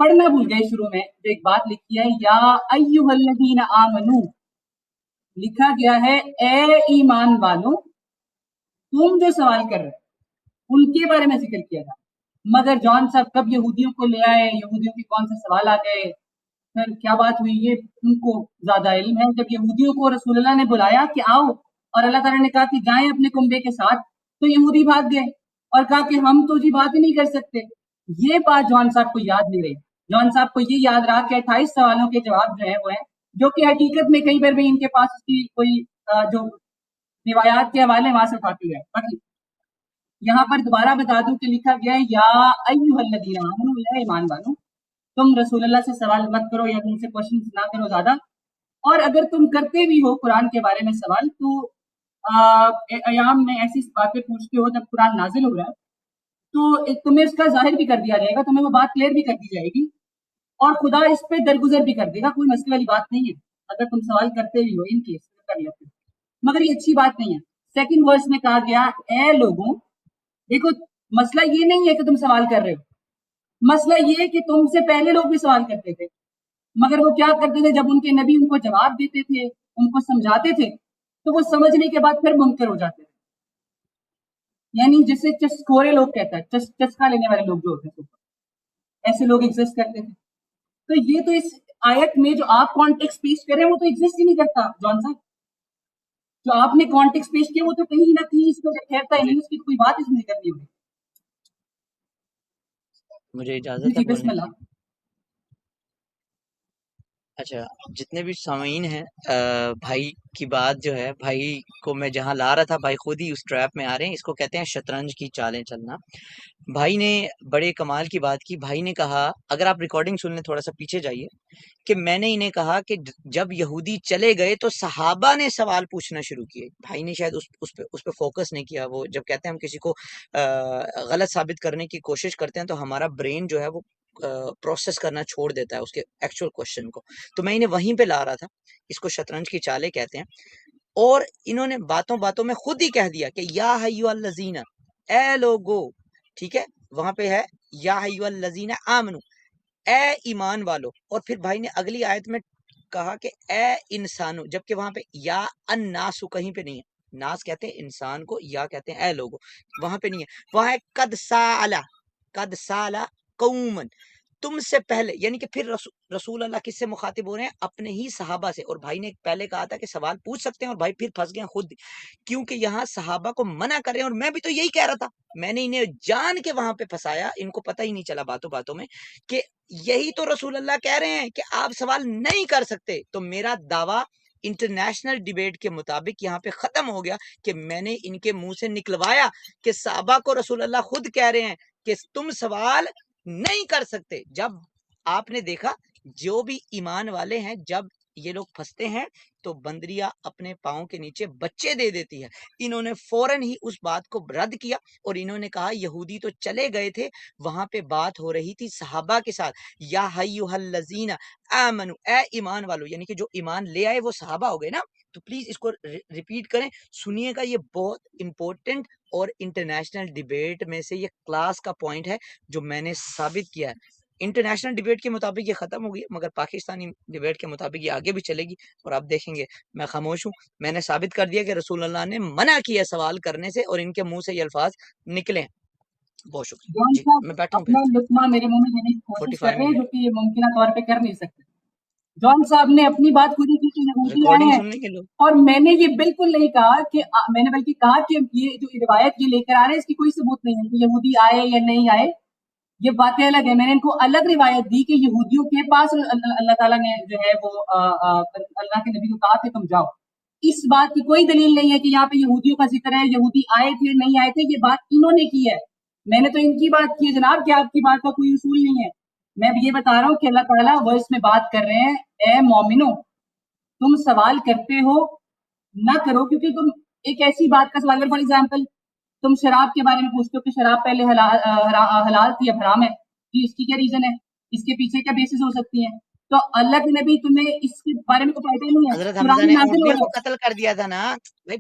پڑھنا بھول گئے شروع میں جو ایک بات لکھی ہے، یا ایھا الذین آمنو، لکھا گیا ہے اے ایمان والوں، تم جو سوال کر رہے ان کے بارے میں ذکر کیا تھا، مگر جان صاحب کب یہودیوں کو لے آئے، یہودیوں کے کون سے سوال آ گئے، پھر کیا بات ہوئی، یہ ان کو زیادہ علم ہے۔ جب یہودیوں کو رسول اللہ نے بلایا کہ آؤ، اور اللہ تعالیٰ نے کہا کہ جائیں اپنے کنبے کے ساتھ، تو یہودی بھاگ گئے اور کہا کہ ہم تو جی بات ہی نہیں کر سکتے۔ یہ بات جان صاحب کو یاد نہیں رہی، جان صاحب کو یہ یاد رہا کہ 28 سوالوں کے جواب جو ہیں وہ ہیں، جو کہ حقیقت میں کئی بار بھی ان کے پاس اس کی کوئی جو روایات کے حوالے وہاں سے اٹھا کے گئے۔ باقی یہاں پر دوبارہ بتا دوں کہ لکھا گیا ہے یا ایھا الذین آمنوا، اے ایمان والوں، تم رسول اللہ سے سوال مت کرو یا ان سے کوشچن نہ کرو زیادہ، اور اگر تم کرتے بھی ہو قرآن کے بارے میں سوال تو ایام میں ایسی باتیں پوچھتے ہو جب قرآن نازل ہو رہا ہے تو تمہیں اس کا ظاہر بھی کر دیا جائے گا، تمہیں وہ بات کلیئر بھی کر دی جائے گی، اور خدا اس پہ درگزر بھی کر دے گا، کوئی مسئلے والی بات نہیں ہے اگر تم سوال کرتے بھی ہو ان کیس کر لیتے ہو۔ مگر یہ اچھی بات نہیں ہے۔ سیکنڈ ورس میں کہا گیا اے لوگوں، دیکھو مسئلہ یہ نہیں ہے کہ تم سوال کر رہے ہو، مسئلہ یہ ہے کہ تم سے پہلے لوگ بھی سوال کرتے تھے، مگر وہ کیا کرتے تھے جب ان کے نبی ان کو جواب دیتے تھے، ان کو سمجھاتے تھے، تو وہ سمجھنے کے بعد پھر منکر ہو جاتے تھے، یعنی جسے چسکورے لوگ کہتا ہے، چسکا لینے والے لوگ جو ہوتے ہیں، ایسے لوگ ایگزسٹ کرتے تھے۔ تو یہ تو اس آیت میں جو آپ کانٹیکسٹ پیش کر رہے ہیں وہ تو ایگزسٹ ہی نہیں کرتا جان صاحب، جو آپ نے کانٹیکسٹ پیش کیا وہ تو کہیں نہ کہیں اس کو ٹھہرتا ہی نہیں، اس کی کوئی بات اس میں نہیں کرنی ہوگی۔ مجھے جی اجازت ہے جی بسم بولنے کی؟ اللہ۔ اچھا، جتنے بھی سامعین ہیں، بھائی کی بات جو ہے، بھائی کو میں جہاں لا رہا تھا، بھائی خود ہی اس ٹریپ میں آ رہے ہیں، اس کو کہتے ہیں شطرنج کی چالیں چلنا۔ بھائی نے بڑے کمال کی بات کی، بھائی نے کہا، اگر آپ ریکارڈنگ سن لیں تھوڑا سا پیچھے جائیے، کہ میں نے انہیں کہا کہ جب یہودی چلے گئے تو صحابہ نے سوال پوچھنا شروع کیے۔ بھائی نے شاید اس پہ فوکس نہیں کیا۔ وہ جب کہتے ہیں ہم کسی کو غلط ثابت کرنے کی کوشش کرتے ہیں تو ہمارا برین جو ہے وہ پروسیس کرنا چھوڑ دیتا ہے اس کے ایکچوئل کوشچن کو، تو میں انہیں وہیں پہ لا رہا تھا۔ اس کو شطرنج کی چالیں کہتے ہیں، اور انہوں نے باتوں باتوں میں خود ہی کہہ دیا کہ یا ایھا الذین، اے لوگو، ٹھیک ہے، وہاں پہ ہے یا ایھا الذین آمنو، اے ایمان والو، اور پھر بھائی نے اگلی آیت میں کہا کہ اے انسانو، جبکہ وہاں پہ یا الناسو کہیں پہ نہیں ہے، ناس کہتے ہیں انسان کو، یا کہتے ہیں اے لوگو، وہاں پہ نہیں ہے، وہاں ہے قد سالا قومن، تم سے پہلے، یعنی کہ پھر رسول اللہ کس سے مخاطب ہو رہے ہیں؟ اپنے ہی صحابہ سے. اور بھائی نے پہلے کہا تھا کہ سوال پوچھ سکتے ہیں، اور بھائی پھر پھنس گئے ہیں خود، کیونکہ یہاں صحابہ کو منع کر رہے ہیں. اور میں بھی تو یہی کہہ رہا تھا، میں نے انہیں جان کے وہاں پہ پھنسایا، ان کو پتہ ہی نہیں چلا باتوں باتوں میں کہ یہی تو رسول اللہ کہہ رہے ہیں کہ آپ سوال نہیں کر سکتے. تو میرا دعویٰ انٹرنیشنل ڈیبیٹ کے مطابق یہاں پہ ختم ہو گیا کہ میں نے ان کے منہ سے نکلوایا کہ صحابہ کو رسول اللہ خود کہہ رہے ہیں کہ تم سوال نہیں کر سکتے. جب آپ نے دیکھا جو بھی ایمان والے ہیں، جب یہ لوگ پھنستے ہیں تو بندریا اپنے پاؤں کے نیچے بچے دے دیتی ہے. انہوں نے فوراً ہی اس بات کو رد کیا اور انہوں نے کہا یہودی تو چلے گئے تھے، وہاں پہ بات ہو رہی تھی صحابہ کے ساتھ. یا ایھا الذین آمنو، اے ایمان والو، یعنی کہ جو ایمان لے آئے وہ صحابہ ہو گئے نا. تو پلیز اس کو ریپیٹ کریں، سنیے گا، یہ بہت امپورٹنٹ اور انٹرنیشنل ڈیبیٹ میں سے یہ کلاس کا پوائنٹ ہے جو میں نے ثابت کیا ہے. انٹرنیشنل ڈیبیٹ کے مطابق یہ ختم ہوگی، مگر پاکستانی ڈیبیٹ کے مطابق یہ آگے بھی چلے گی. اور آپ دیکھیں گے میں خاموش ہوں، میں نے ثابت کر دیا کہ رسول اللہ نے منع کیا سوال کرنے سے اور ان کے منہ سے یہ الفاظ نکلے ہیں. بہت شکریہ جون جی، صاحب میں بیٹھا ہوں اپنا پھر لقمہ میرے منہ میں لینے کی کوشش کر 45 رہے ہیں، منٹ جو کہ یہ ممکنہ طور پہ کر نہیں سکتے. جون صاحب نے اپنی بات پوری کی کہ یہودی آئے ریکارڈنگ ہیں، سننے کے لوگ. اور میں نے یہ بالکل نہیں کہا کہ میں نے بلکہ کہا کہ یہ جو روایت یہ لے کر آ رہے ہیں اس کی کوئی ثبوت نہیں ہے کہ یہودی آئے یا نہیں آئے، یہ باتیں الگ ہیں. میں نے ان کو الگ روایت دی کہ یہودیوں کے پاس اللہ تعالیٰ نے جو ہے وہ اللہ کے نبی کو کہا کہ تم جاؤ. اس بات کی کوئی دلیل نہیں ہے کہ یہاں پہ یہودیوں کا ذکر ہے، یہودی آئے تھے نہیں آئے تھے، یہ بات انہوں نے کی ہے. میں نے تو ان کی بات کی ہے جناب کہ آپ کی بات کا کوئی اصول نہیں ہے. میں اب یہ بتا رہا ہوں کہ اللہ تعالیٰ وہ اس میں بات کر رہے ہیں، اے مومنو تم سوال کرتے ہو نہ کرو، کیونکہ تم ایک ایسی بات کا سوال کرو. فار ایگزامپل تم شراب کے بارے میں پوچھتے ہو کہ شراب پہلے حلال تھی اب حرام ہے، جی اس کی کیا ریزن ہے، اس کے پیچھے کیا بیسس ہو سکتی ہیں؟ تو اللہ کے نبی تمہیں اس کے بارے میں کوئی آئیڈیا نہیں ہے، حضرت حمزہ قرآن نے نازل ہو اونٹنیوں رہا کو قتل کر دیا تھا نا بھائی،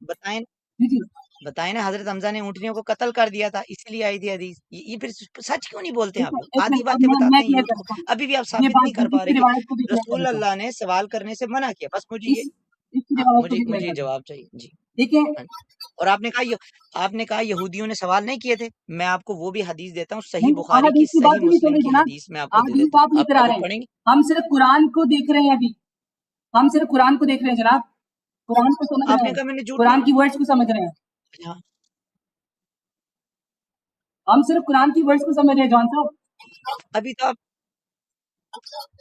بتائیں ہے. جی بتائیں نا، حضرت حمزہ نے اونٹنیوں کو قتل کر دیا تھا، اسی لیے آئی تھی حدیث. یہ پھر سچ کیوں نہیں بولتے ہیں آپ لوگ؟ ایک آدھی منٹ، اب باتیں میں بتاتے ہیں کلیئر یہود کو، کرتا ہوں ابھی بھی آپ یہ ثابت نہیں بات، کر پا اس رہے کی کہ روایت کو بھی کلیئر کر رسول دیتا ہوں، اللہ نے سوال کرنے سے منع کیا. بس مجھے یہ اس کی روایت کو بھی کلیئر مجھے کر دیتا ہوں. جواب چاہیے جی. دیکھیں ہاں جی. اور آپ نے کہا یہودیوں نے سوال نہیں کیے تھے. میں آپ کو وہ بھی حدیث دیتا ہوں، صحیح نہیں، بخاری کی، احادیث کی صحیح بات ہی نہیں چل مسلم رہی کی جناب، حدیث میں آپ کو دے احادیث دیتا آپ ہوں. لے کر آ آپ رہے وہ ہیں، پڑھیں گے؟ ہم صرف قرآن کو دیکھ رہے ہیں. ابھی ہم صرف قرآن کو دیکھ رہے ہیں جناب، قرآن کو سمجھ آپ رہے نے ہیں، کہا میں نے جھوٹ قرآن کہا. کی ورڈز کو سمجھ رہے ہیں، ہاں. ہم صرف قرآن کی ورڈز کو سمجھ رہے ہیں جان صاحب.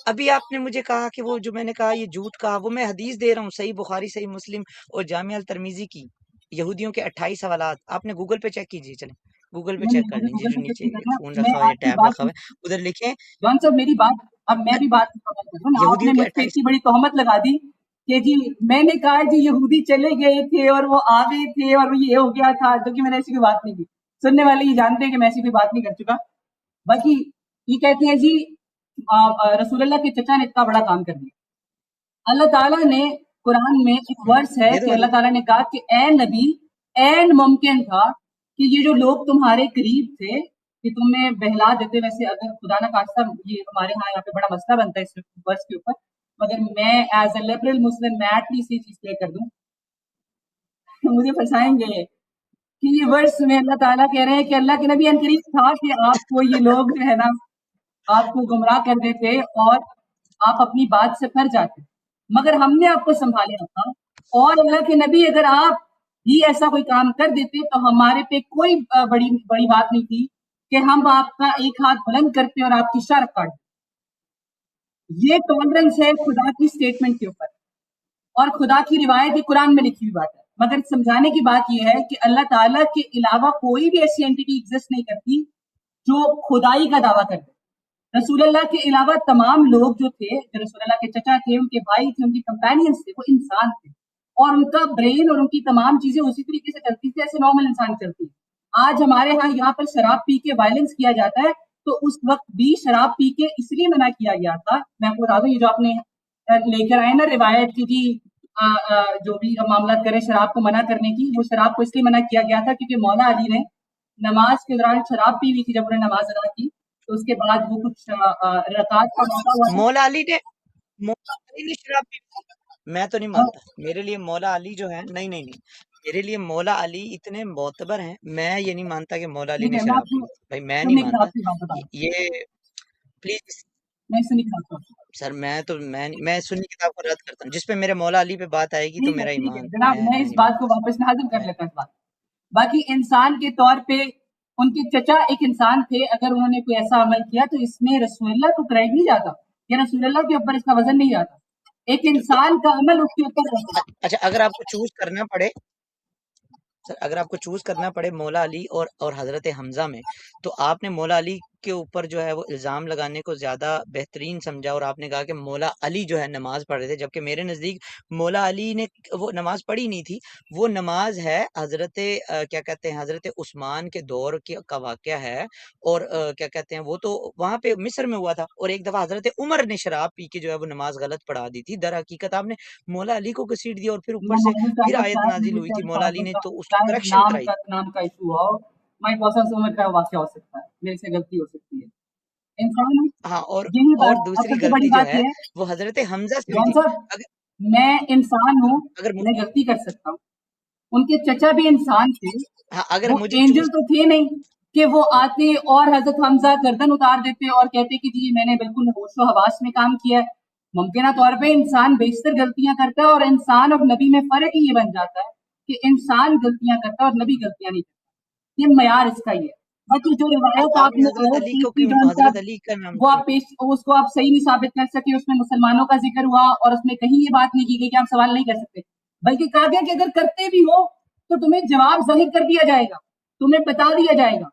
ابھی آپ نے مجھے کہا کہ وہ جو میں نے کہا یہ جھوٹ کہا، وہ میں حدیث دے رہا ہوں، صحیح بخاری، صحیح مسلم اور جامعہ الترمذی کی، یہودیوں کے 28 سوالات. آپ نے گوگل پہ چیک کیجیے، چلیں گوگل پہ نہیں چیک نہیں، کر مجھے لیجیے، گوگل جو پہ چیک نیچے نہیں کرنا، فون میں رکھا ہوا ہے، آپ کی ٹیب بات، رکھا ہوا ہے، ادھر لکھیں جان صاحب میری بات، اب میں بھی بات کرتا ہوں نا، آپ نے یہودیوں کے مجھ پہ 28. اتنی بڑی تہمت لگا دی کہ جی میں نے کہا جی یہودی چلے گئے تھے اور وہ آ گئے تھے اور یہ ہو گیا تھا، جو کہ میں نے ایسی کوئی بات نہیں کی. سننے والے یہ جانتے ہیں کہ میں ایسی کوئی بات نہیں کر چکا. باقی یہ کہتے ہیں جی رسول اللہ کے چچا نے اتنا بڑا کام کر دیا. اللہ تعالیٰ نے قرآن میں ایک ورس ہے دے دو کہ اللہ حدیث. تعالیٰ نے کہا کہ اے نبی این ممکن تھا کہ یہ جو لوگ تمہارے قریب تھے کہ تمہیں بہلا دیتے، ویسے اگر خدا نہ خواستہ یہ ہمارے ہاں یہاں پہ بڑا مسئلہ بنتا ہے اس ورس کے اوپر، مگر میں ایز اے لبرل مسلم میں ایٹ لیسٹ یہ چیز کلیئر کر دوں، مجھے پھنسائیں گے کہ یہ ورس میں اللہ تعالیٰ کہہ رہے ہیں کہ اللہ کے نبی ان قریب تھا کہ آپ کو یہ لوگ جو ہے نا آپ کو گمراہ کر دیتے اور آپ اپنی بات سے پھر جاتے، مگر ہم نے آپ کو سنبھالے رکھا. اور اللہ کے نبی اگر آپ ہی ایسا کوئی کام کر دیتے تو ہمارے پہ کوئی بڑی بڑی بات نہیں تھی کہ ہم آپ کا ایک ہاتھ بلند کرتے اور آپ کی شرف کاٹ دیتے. یہ ٹالرنس ہے خدا کی سٹیٹمنٹ کے اوپر، اور خدا کی روایت یہ قرآن میں لکھی ہوئی بات ہے. مگر سمجھانے کی بات یہ ہے کہ اللہ تعالیٰ کے علاوہ کوئی بھی ایسی اینٹی ایگزسٹ نہیں کرتی جو خدائی کا دعویٰ کرتے. رسول اللہ کے علاوہ تمام لوگ جو تھے، جو رسول اللہ کے چچا تھے، ان کے بھائی تھے، ان کے کمپینینز تھے، وہ انسان تھے، اور ان کا برین اور ان کی تمام چیزیں اسی طریقے سے چلتی تھی جیسے نارمل انسان چلتی ہے. آج ہمارے ہاں یہاں پر شراب پی کے وائلنس کیا جاتا ہے، تو اس وقت بھی شراب پی کے اس لیے منع کیا گیا تھا. میں آپ کو بتا دوں یہ جو آپ نے لے کر آئے نا روایت کی جی جو بھی معاملات کرے شراب کو منع کرنے کی، وہ شراب کو اس لیے منع کیا گیا تھا کیونکہ مولا علی نے نماز کے دوران شراب پی ہوئی تھی جب انہوں نے نماز ادا کی، تو اس کے بعد وہ کچھ رکعات کا موقع ہوا تھا. مولا علی نے شراب پی. میں تو نہیں مانتا، میرے لیے مولا علی جو ہے، نہیں نہیں نہیں، میرے لیے مولا علی اتنے معتبر ہیں، میں یہ نہیں مانتا کہ مولا علی ٹھیک نے ہے، میں آپ شراب کو پی. بھائی میں نہیں سننے کی مانتا آپ کی بات بتا رہا ہوں. یہ. پلیز میں سنی کھاتا ہوں. سر میں سنی کتاب کو رد کرتا ہوں. جس پہ میرے مولا علی پہ بات آئے گی تو میرا ٹھیک ہے ایمان جناب، میں اس نہیں بات کو مانتا واپس میں حاضر کر میں لیتا ہوں اس بات. باقی انسان کے طور پہ ان کے چچا ایک انسان تھے، اگر انہوں نے کوئی ایسا عمل کیا تو اس میں رسول اللہ کو کریڈٹ نہیں جاتا، یا رسول اللہ کے اوپر اس کا وزن نہیں جاتا. ایک تو انسان کا عمل اس کے اوپر رہتا ہے. اچھا اگر آپ کو چوز کرنا پڑے سر، اگر آپ کو چوز کرنا پڑے مولا علی اور حضرت حمزہ میں، تو آپ نے مولا علی کے اوپر جو ہے وہ الزام لگانے کو زیادہ بہترین سمجھا، اور آپ نے کہا کہ مولا علی جو ہے نماز پڑھ رہے تھے، جبکہ میرے نزدیک مولا علی نے وہ نماز پڑھی نہیں تھی. وہ نماز ہے حضرت کیا کہتے ہیں حضرت عثمان کے دور کا واقعہ ہے. اور کیا کہتے ہیں وہ تو وہاں پہ مصر میں ہوا تھا، اور ایک دفعہ حضرت عمر نے شراب پی کے جو ہے وہ نماز غلط پڑھا دی تھی. در حقیقت آپ نے مولا علی کو گھسیٹ دیا، اور پھر اوپر سے محمود پھر صاحب آیت شاید نازل میرے ہوئی سے تھی، مولا علی الفاظوں نے کا تو اس کی شاید کریکشن کرائی. نام کا ایشو ہوا ہو. ہماری پروسیس عمر کا واقعہ ہو سکتا ہے، میرے سے غلطی ہو سکتی ہے. انسان ہاں، یہی اور بات، اب دوسری سب سے بڑی غلطی جو بات ہے یہ ہے وہ حضرت حمزہ سے ہوئی جان تھی. صاحب، اگر میں انسان ہوں، اگر میں غلطی کر سکتا ہوں. ان کے چچا بھی انسان تھے، ہاں اگر وہ مجھے چوز اینجل تو تھے نہیں کہ وہ آتے اور حضرت حمزہ گردن اتار دیتے اور کہتے کہ جی میں نے بالکل ہوش و حواس میں کام کیا ہے. ممکنہ طور پہ انسان بیشتر غلطیاں کرتا ہے، اور انسان اور نبی میں فرق ہی یہ بن جاتا ہے کہ انسان غلطیاں کرتا ہے اور نبی غلطیاں نہیں کرتا. یہ معیار اس کا ہی ہے. باقی جو تو روایت آپ آپ نے نے حضرت علی پیش کو کی کیوں جان حضرت صاحب، علی کا نام وہ کیوں؟ آپ پیش اس کو آپ صحیح نہیں ثابت کر سکے. اس میں مسلمانوں کا ذکر ہوا اور اس میں کہیں یہ بات نہیں کی گئی کہ آپ سوال نہیں کر سکتے، بلکہ کہا گیا کہ اگر کرتے بھی ہو تو تمہیں جواب ظاہر کر دیا جائے گا، تمہیں بتا دیا جائے گا.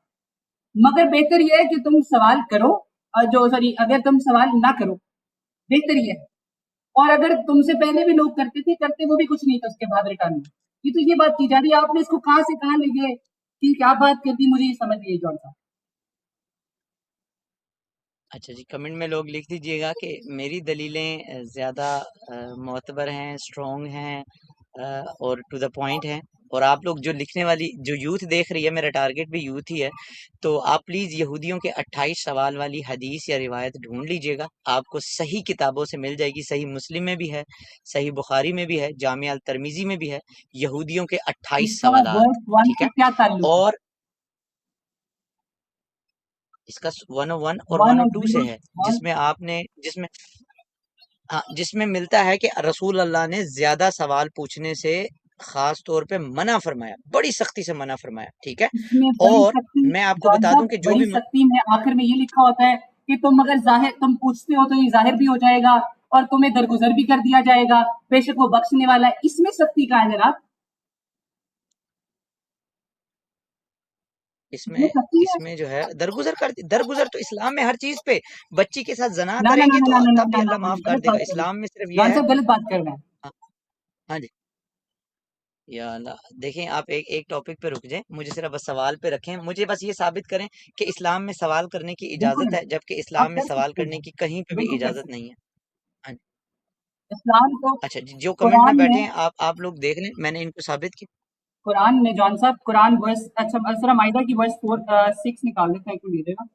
مگر بہتر یہ ہے کہ تم سوال کرو، اگر تم سوال نہ کرو بہتر یہ ہے. اور اگر تم سے پہلے بھی لوگ کرتے تھے، کرتے وہ بھی کچھ نہیں تھا اس کے بعد ریٹرن میں. یہ تو یہ بات کی جا رہی ہے، آپ نے اس کو کہاں سے کہاں لے گئے کہ کیا بات کرتی، مجھے یہ سمجھ نہیں جان صاحب. اچھا جی، کمنٹ میں لوگ لکھ دیجئے گا کہ میری دلیلیں زیادہ معتبر ہیں، اسٹرانگ ہیں، اور ٹو دا پوائنٹ ہیں. اور آپ لوگ جو لکھنے والی جو یوتھ دیکھ رہی ہے، میرا ٹارگٹ بھی یوتھ ہی ہے، تو آپ پلیز یہودیوں کے 28 سوال والی حدیث یا روایت ڈھونڈ لیجئے گا. آپ کو صحیح کتابوں سے مل جائے گی. صحیح مسلم میں بھی ہے، صحیح بخاری میں بھی ہے، جامعہ الترمذی میں بھی ہے، یہودیوں کے اس 28 کا سوالات. ورس 1 ٹھیک ہے، سے کیا تعلق ہے؟ اور اس کا 101 اور 1 اور 102 سے 0 ہے، 1 جس میں ملتا ہے کہ رسول اللہ نے زیادہ سوال پوچھنے سے خاص طور پہ منع فرمایا، بڑی سختی سے منع فرمایا. ٹھیک ہے، اس میں بڑی اور سختی، میں آپ کو جان بتا دوں صاحب کہ جو بڑی بھی سختی میں آخر میں یہ لکھا ہوتا ہے کہ تم اگر ظاہر تم پوچھتے ہو تو یہ ظاہر بھی ہو جائے گا اور تمہیں درگزر بھی کر دیا جائے گا، بے شک وہ بخشنے والا ہے. اس میں سختی کا ہے جناب، اس اس میں میں سختی اس ہے. میں جو ہے درگزر تو اسلام میں ہر چیز پہ، بچی کے ساتھ زنا نہ نہ کریں نہ گے نہ تو نہ تب نہ بھی نہ اللہ معاف کر غلط دے گا. بات کر رہے اسلام ہیں میں صرف یہ جان ہے. صاحب، غلط بات کر رہے ہیں. ہاں ہاں جی، یا اللہ دیکھیں، آپ ایک ٹاپک پہ رک جائیں، مجھے صرف بس سوال پہ رکھیں. مجھے بس یہ ثابت کریں کہ اسلام میں سوال کرنے کی بالکل اجازت ہے، جبکہ آپ اسلام میں کر سوال سکتے کرنے ہیں، کی کہیں پہ بھی بالکل کر اجازت سکتے نہیں ہے. ہاں جی. ہیں. اسلام تو اچھا جی، جو کمنٹ میں قرآن بیٹھے ہیں آپ لوگ دیکھ لیں، میں نے ان کو ثابت کیا. قرآن میں جان صاحب قرآن ورس، اچھا سورہ مائدہ کی ورس 6 نکال لیتے ہیں، کوئی دے دے گا،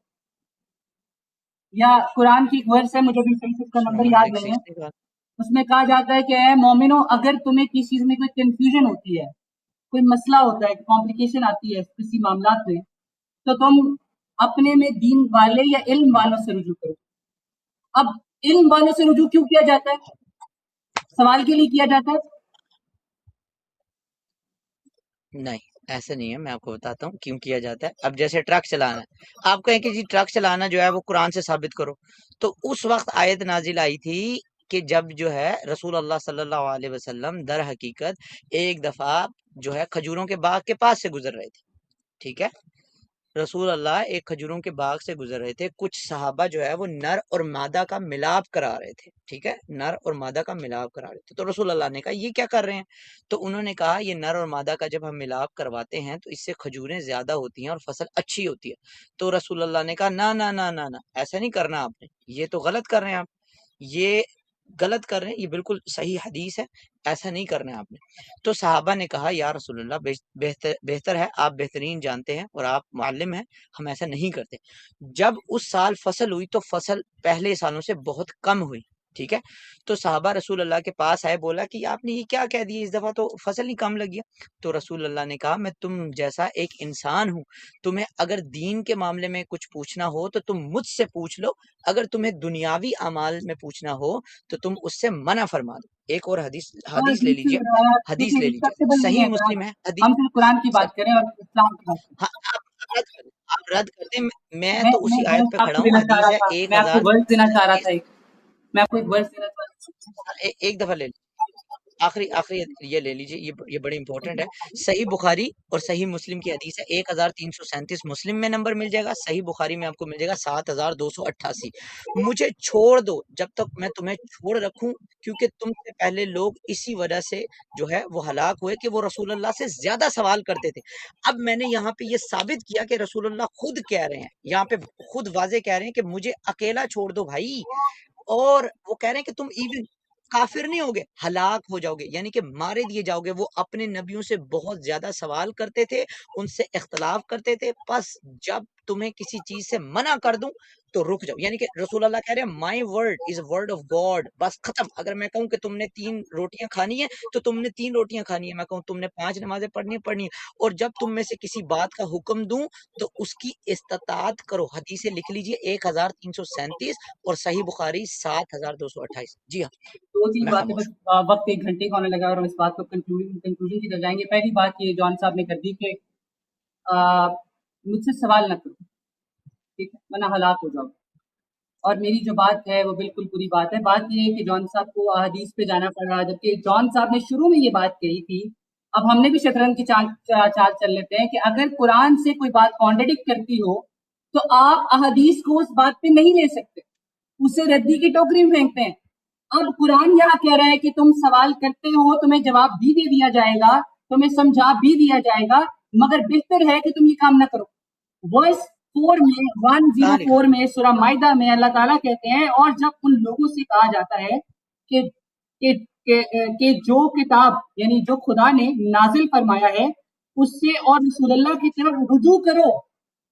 یا قرآن کی ایک ورس ہے، مجھے بھی صحیح سے اس کا سورہ نمبر مائدہ یاد کی نہیں ہے. 6 بات. اس میں کہا جاتا ہے کہ اے مومنو، اگر تمہیں کسی چیز میں کوئی کنفیوژن ہوتی ہے، کوئی مسئلہ ہوتا ہے، کمپلیکیشن آتی ہے کسی معاملات میں، تو تم اپنے میں دین والے یا علم والوں سے رجوع کرو. اب علم والوں سے رجوع کیوں کیا جاتا ہے؟ سوال کے لیے کیا جاتا ہے. نہیں، ایسا نہیں ہے. میں آپ کو بتاتا ہوں کیوں کیا جاتا ہے. اب جیسے ٹرک چلانا ہے، آپ کہیں کہ جی ٹرک چلانا جو ہے وہ قرآن سے ثابت کرو، تو اس وقت آیت نازل آئی تھی کہ جب جو ہے رسول اللہ صلی اللہ علیہ وسلم در حقیقت ایک دفعہ جو ہے کھجوروں کے باغ کے پاس سے گزر رہے تھے. ٹھیک ہے، رسول اللہ ایک کھجوروں کے باغ سے گزر رہے تھے. کچھ صحابہ جو ہے وہ نر اور مادہ کا ملاپ کرا رہے تھے. ٹھیک ہے، نر اور مادہ کا ملاپ کرا رہے تھے. تو رسول اللہ نے کہا یہ کیا کر رہے ہیں؟ تو انہوں نے کہا یہ نر اور مادہ کا جب ہم ملاپ کرواتے ہیں تو اس سے کھجوریں زیادہ ہوتی ہیں اور فصل اچھی ہوتی ہے. تو رسول اللہ نے کہا نہ نہ نہ نہ نہ، ایسا نہیں کرنا آپ نے، یہ تو غلط کر رہے ہیں آپ، یہ غلط کر رہے ہیں، یہ بالکل صحیح حدیث ہے، ایسا نہیں کرنا ہے آپ نے. تو صحابہ نے کہا یا رسول اللہ بہتر ہے، آپ بہترین جانتے ہیں اور آپ معلم ہیں، ہم ایسا نہیں کرتے. جب اس سال فصل ہوئی تو فصل پہلے سالوں سے بہت کم ہوئی. ٹھیک ہے. تو صحابہ رسول اللہ کے پاس آئے, بولا کہ آپ نے یہ کیا کہہ دیا, اس دفعہ تو فصل ہی کم لگ گیا. تو رسول اللہ نے کہا میں تم جیسا ایک انسان ہوں, تمہیں اگر دین کے معاملے میں کچھ پوچھنا ہو تو تم مجھ سے پوچھ لو, اگر تمہیں دنیاوی اعمال میں پوچھنا ہو تو تم اس سے منع فرما دو. ایک اور حدیث لے لیجئے, حدیث دیکھیں لے لیجئے, ایکسیپٹیبل نہیں صحیح ہے قرآن. مسلم ہے حدیث. ہم صرف قرآن کی بات کریں اور اسلام کی بات کریں. ہاں آپ رد کر دیں, میں میں تو میں اسی آیت ورڈ پہ آپ کھڑا کو ہوں, دینا چاہ حدیث رہا ہے تھا, میں آپ کو ورڈ دینا چاہ رہا 1037. تھا. میں آپ کو ایک ورڈ دینا چاہ رہا تھا. ایک دفعہ لے لیں, آخری یہ لے لیجئے, یہ بڑی امپورٹنٹ ہے. صحیح بخاری اور صحیح مسلم کی حدیث ہے 1337. مسلم میں نمبر مل جائے گا, صحیح بخاری میں آپ کو مل جائے گا 7288. مجھے چھوڑ دو جب تک میں تمہیں چھوڑ رکھوں, کیونکہ تم سے پہلے لوگ اسی وجہ سے جو ہے وہ ہلاک ہوئے کہ وہ رسول اللہ سے زیادہ سوال کرتے تھے. اب میں نے یہاں پہ یہ ثابت کیا کہ رسول اللہ خود کہہ رہے ہیں, یہاں پہ خود واضح کہہ رہے ہیں کہ مجھے اکیلا چھوڑ دو بھائی, اور وہ کہہ رہے ہیں کہ تم ایون کافر نہیں ہوگے, ہلاک ہو جاؤ گے, یعنی کہ مارے دیے جاؤ گے. وہ اپنے نبیوں سے بہت زیادہ سوال کرتے تھے, ان سے اختلاف کرتے تھے, بس جب تمہیں کسی چیز سے منع کر دوں تو رک جاؤ. یعنی کہ رسول اللہ کہہ رہے ہیں my word is word of God, بس ختم. اگر میں کہوں کہ تم نے 3 روٹیاں کھانی ہے تو تم نے 3 روٹیاں کھانی ہے, میں کہوں تم نے 5 نمازیں پڑھنی ہے, اور جب تم میں سے کسی بات کا حکم دوں تو اس کی استطاعت کرو. حدیثیں لکھ لیجئے 1337 اور صحیح بخاری 7228. جی ہاں, دو تین میں باتیں خاموش بس, وقت 1 گھنٹے کا ہونے لگا اور ہم اس بات کو کنکلوژن کی طرف جائیں گے. پہلی بات یہ جان صاحب نے کر دی کہ مجھ سے سوال نہ کرو, ٹھیک ہے, ورنہ ہلاک ہو جاؤ. اور میری جو بات ہے وہ بالکل پوری بات ہے. بات یہ ہے کہ جان صاحب کو احادیث پہ جانا پڑ رہا, جبکہ جان صاحب نے شروع میں یہ بات کہی تھی. اب ہم نے بھی شطرنج کی چال چل لیتے ہیں کہ اگر قرآن سے کوئی بات کانٹرڈکٹ کرتی ہو تو آپ احادیث کو اس بات پہ نہیں لے سکتے, اسے ردی کی ٹوکری میں پھینکتے ہیں. اب قرآن یہاں کہہ رہا ہے کہ تم سوال کرتے ہو, تمہیں جواب بھی دے دیا جائے گا, تمہیں سمجھا بھی دیا جائے گا, مگر بہتر ہے کہ تم یہ کام نہ کرو. ورس 4 میں کہاں لکھا 104 میں سورہ مائدہ میں اللہ تعالیٰ کہتے ہیں, اور جب ان لوگوں سے کہا جاتا ہے کہ کہ جو کتاب یعنی جو خدا نے نازل فرمایا ہے اس سے اور رسول اللہ کی طرف رجوع کرو,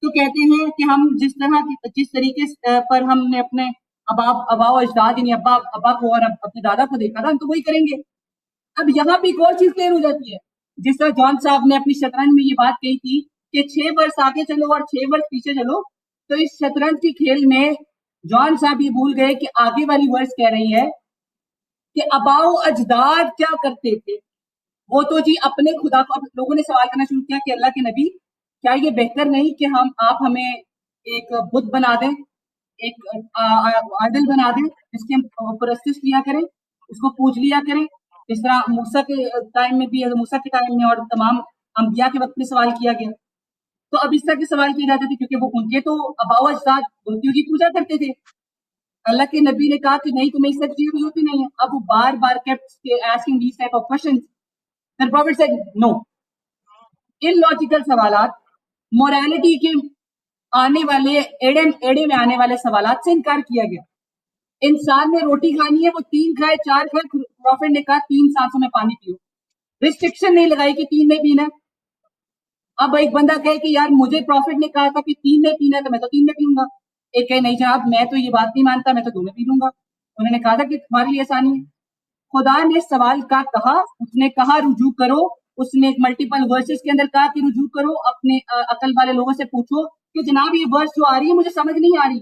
تو کہتے ہیں کہ ہم جس طریقے پر ہم نے اپنے ابا و اجداد یعنی ابا کو اور اپنے دادا کو دیکھا تھا, ہم تو وہی کریں گے. اب یہاں پہ ایک اور چیز کلیئر ہو جاتی ہے, جس طرح جان صاحب نے اپنی شطرنج میں یہ بات کہی تھی کہ 6 برس آگے چلو اور 6 برس پیچھے چلو, تو اس شطرنج کے کھیل میں جان صاحب یہ بھول گئے کہ آگے والی ورس کہہ رہی ہے کہ اباؤ اجداد کیا کرتے تھے. وہ تو جی اپنے خدا کو, لوگوں نے سوال کرنا شروع کیا کہ اللہ کے نبی کیا یہ بہتر نہیں کہ آپ ہمیں ایک بت بنا دیں, ایک آئیڈل بنا دیں جس کی ہم پرستش کیا کریں, اس کو پوج لیا کریں, جس طرح موسیٰ کے ٹائم میں بھی, موسیٰ کے ٹائم میں اور تمام انبیاء کے وقت میں سوال کیا گیا. تو اب اس طرح کے سوال کیے جاتے تھے کیونکہ وہ ان کے تو ابا و اجداد مورتیوں کی پوجا کرتے تھے. اللہ کے نبی نے کہا کہ نہیں, تمہیں اس طرح کی چیزیں ہوتی نہیں ہے. اب وہ بار بار kept asking these type of questions. The Prophet said no. illogical سوالات, morality کے آنے والے ایڑے میں آنے والے سوالات سے انکار کیا گیا. انسان نے روٹی کھانی ہے, وہ 3 کھائے 4 کھائے, پروفٹ نے کہا 3 سانسوں میں پانی پیو, ریسٹرکشن نہیں لگائی کہ 3 نہیں پینا. اب ایک بندہ کہے کہ یار مجھے پروفٹ نے کہا تھا کہ 3 نہیں پینا, تو میں تو 3 میں پیوں گا. ایک کہے نہیں جناب میں تو یہ بات نہیں مانتا, میں تو 2 میں پی لوں گا. انہوں نے کہا تھا کہ تمہارے لیے آسانی ہے. خدا نے سوال کا کہا, اس نے کہا رجوع کرو, اس نے ملٹیپل ورسز کے اندر کہا کہ رجوع کرو, اپنے عقل والے لوگوں سے پوچھو کہ جناب یہ ورس جو آ رہی ہے مجھے سمجھ نہیں آ رہی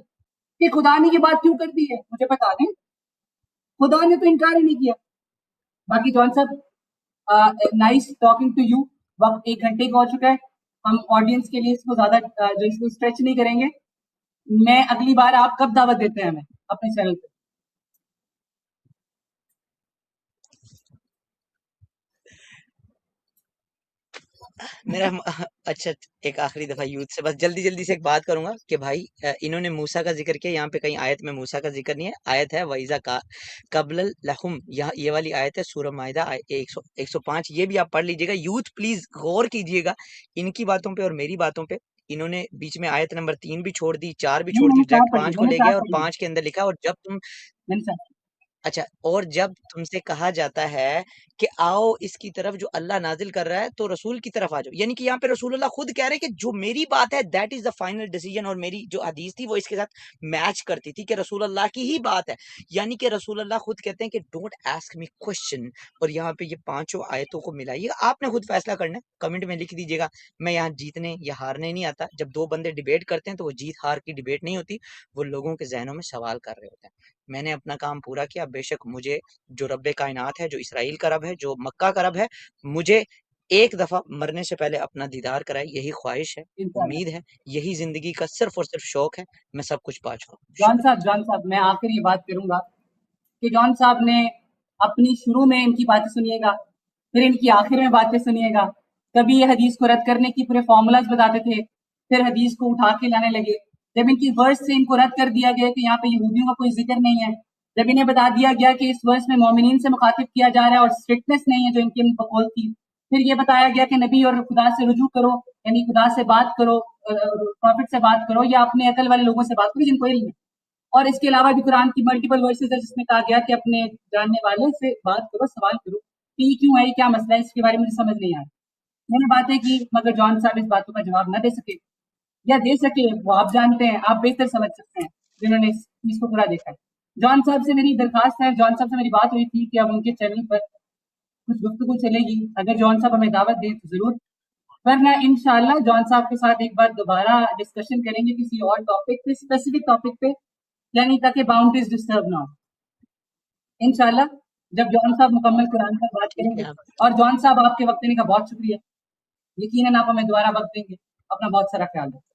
کہ خدا نے یہ بات کیوں کر دی ہے, مجھے بتا دیں. خدا نے تو انکار ہی نہیں کیا. باقی جان صاحب نائس ٹاکنگ ٹو یو. وقت 1 گھنٹے کا ہو چکا ہے, ہم آڈینس کے لیے اس کو زیادہ جو اس کو اسٹریچ نہیں کریں گے. میں اگلی بار آپ کب دعوت دیتے ہیں ہمیں اپنے چینل پہ؟ میرا اچھا ایک آخری دفعہ یوتھ سے بس جلدی سے ایک بات کروں گا کہ بھائی انہوں نے موسیٰ کا ذکر کیا, یہاں پہ کہیں آیت میں موسیٰ کا ذکر نہیں ہے. آیت ہے وَإِذَا قَبْلَ لَهُمْ, یہ والی آیت ہے سورہ مائدہ 105. یہ بھی آپ پڑھ لیجئے گا. یوتھ پلیز غور کیجئے گا ان کی باتوں پہ اور میری باتوں پہ. انہوں نے بیچ میں آیت نمبر 3 بھی چھوڑ دی, 4 بھی چھوڑ دی, ڈائریکٹ 5 کو لے گیا, اور 5 کے اندر لکھا اور جب تم اچھا، اور جب تم سے کہا جاتا ہے کہ آؤ اس کی طرف جو اللہ نازل کر رہا ہے تو رسول کی طرف آ جاؤ، یعنی کہ یہاں پہ رسول اللہ خود کہہ رہے ہیں کہ جو میری بات ہے that is the final decision, اور میری جو حدیث تھی وہ اس کے ساتھ میچ کرتی تھی کہ رسول اللہ کی ہی بات ہے، یعنی کہ رسول اللہ خود کہتے ہیں کہ ڈونٹ آسک می کوشچن، اور یہاں پہ یہ پانچوں آیتوں کو ملائیے، آپ نے خود فیصلہ کرنا ہے، کمنٹ میں لکھ دیجیے گا، میں یہاں جیتنے یا ہارنے نہیں آتا، جب دو بندے ڈیبیٹ کرتے ہیں تو وہ جیت ہار کی ڈیبیٹ نہیں ہوتی، وہ لوگوں کے ذہنوں میں سوال کر رہے ہوتے ہیں، میں نے اپنا کام پورا کیا، بے شک مجھے جو رب کائنات ہے، جو اسرائیل کا رب ہے، جو مکہ کا رب ہے، مجھے ایک دفعہ مرنے سے پہلے اپنا دیدار کرائے، یہی خواہش ہے، انشاءاللہ۔ امید ہے، یہی زندگی کا صرف اور صرف شوق ہے، میں سب کچھ پا چکا ہوں، جان شکریہ۔ صاحب میں آخر یہ بات کروں گا کہ جان صاحب نے اپنی شروع میں ان کی باتیں سنیے گا، پھر ان کی آخر میں باتیں سنیے گا، کبھی یہ حدیث کو رد کرنے کی پورے فارمولاز بتاتے تھے، پھر حدیث کو اٹھا کے لانے لگے، جب ان کی ورس سے ان کو رد کر دیا گیا کہ یہاں پہ یہودیوں کا کوئی ذکر نہیں ہے، جب انہیں بتا دیا گیا کہ اس ورس میں مومنین سے مخاطب کیا جا رہا ہے اور اسٹرکٹنس نہیں ہے جو ان کی بقول تھی، پھر یہ بتایا گیا کہ نبی اور خدا سے رجوع کرو، یعنی خدا سے بات کرو، پروفٹ سے بات کرو، یا اپنے عقل والے لوگوں سے بات کرو جن کو علم ہے، اور اس کے علاوہ بھی قرآن کی ملٹیپل ورسز ہے جس میں کہا گیا کہ اپنے جاننے والے سے بات کرو، سوال کرو کہ یہ کیوں ہے، یہ کیا مسئلہ ہے، اس کے بارے میں مجھے سمجھ نہیں آیا۔ میں نے باتیں کی مگر جان صاحب اس باتوں کا جواب نہ دے سکے، یا دے سکے وہ آپ جانتے ہیں، آپ بہتر سمجھ سکتے ہیں جنہوں نے اس چیز کو پورا دیکھا ہے۔ جان صاحب سے میری درخواست ہے، جان صاحب سے میری بات ہوئی تھی کہ اب ان کے چینل پر کچھ گفتگو چلے گی، اگر جان صاحب ہمیں دعوت دیں تو ضرور، ورنہ انشاءاللہ جان صاحب کے ساتھ ایک بار دوبارہ ڈسکشن کریں گے کسی اور ٹاپک پہ، اسپیسیفک ٹاپک پہ، یعنی تاکہ باؤنڈریز ڈسٹرب نہ ہو انشاءاللہ، جب جان صاحب مکمل قرآن پر بات کریں ٹھیک ہے گے۔ آپ اور جان صاحب آپ کے وقت دینے کا بہت شکریہ، یقیناً آپ ہمیں دوبارہ وقت دیں گے، اپنا بہت سارا خیال رکھیں۔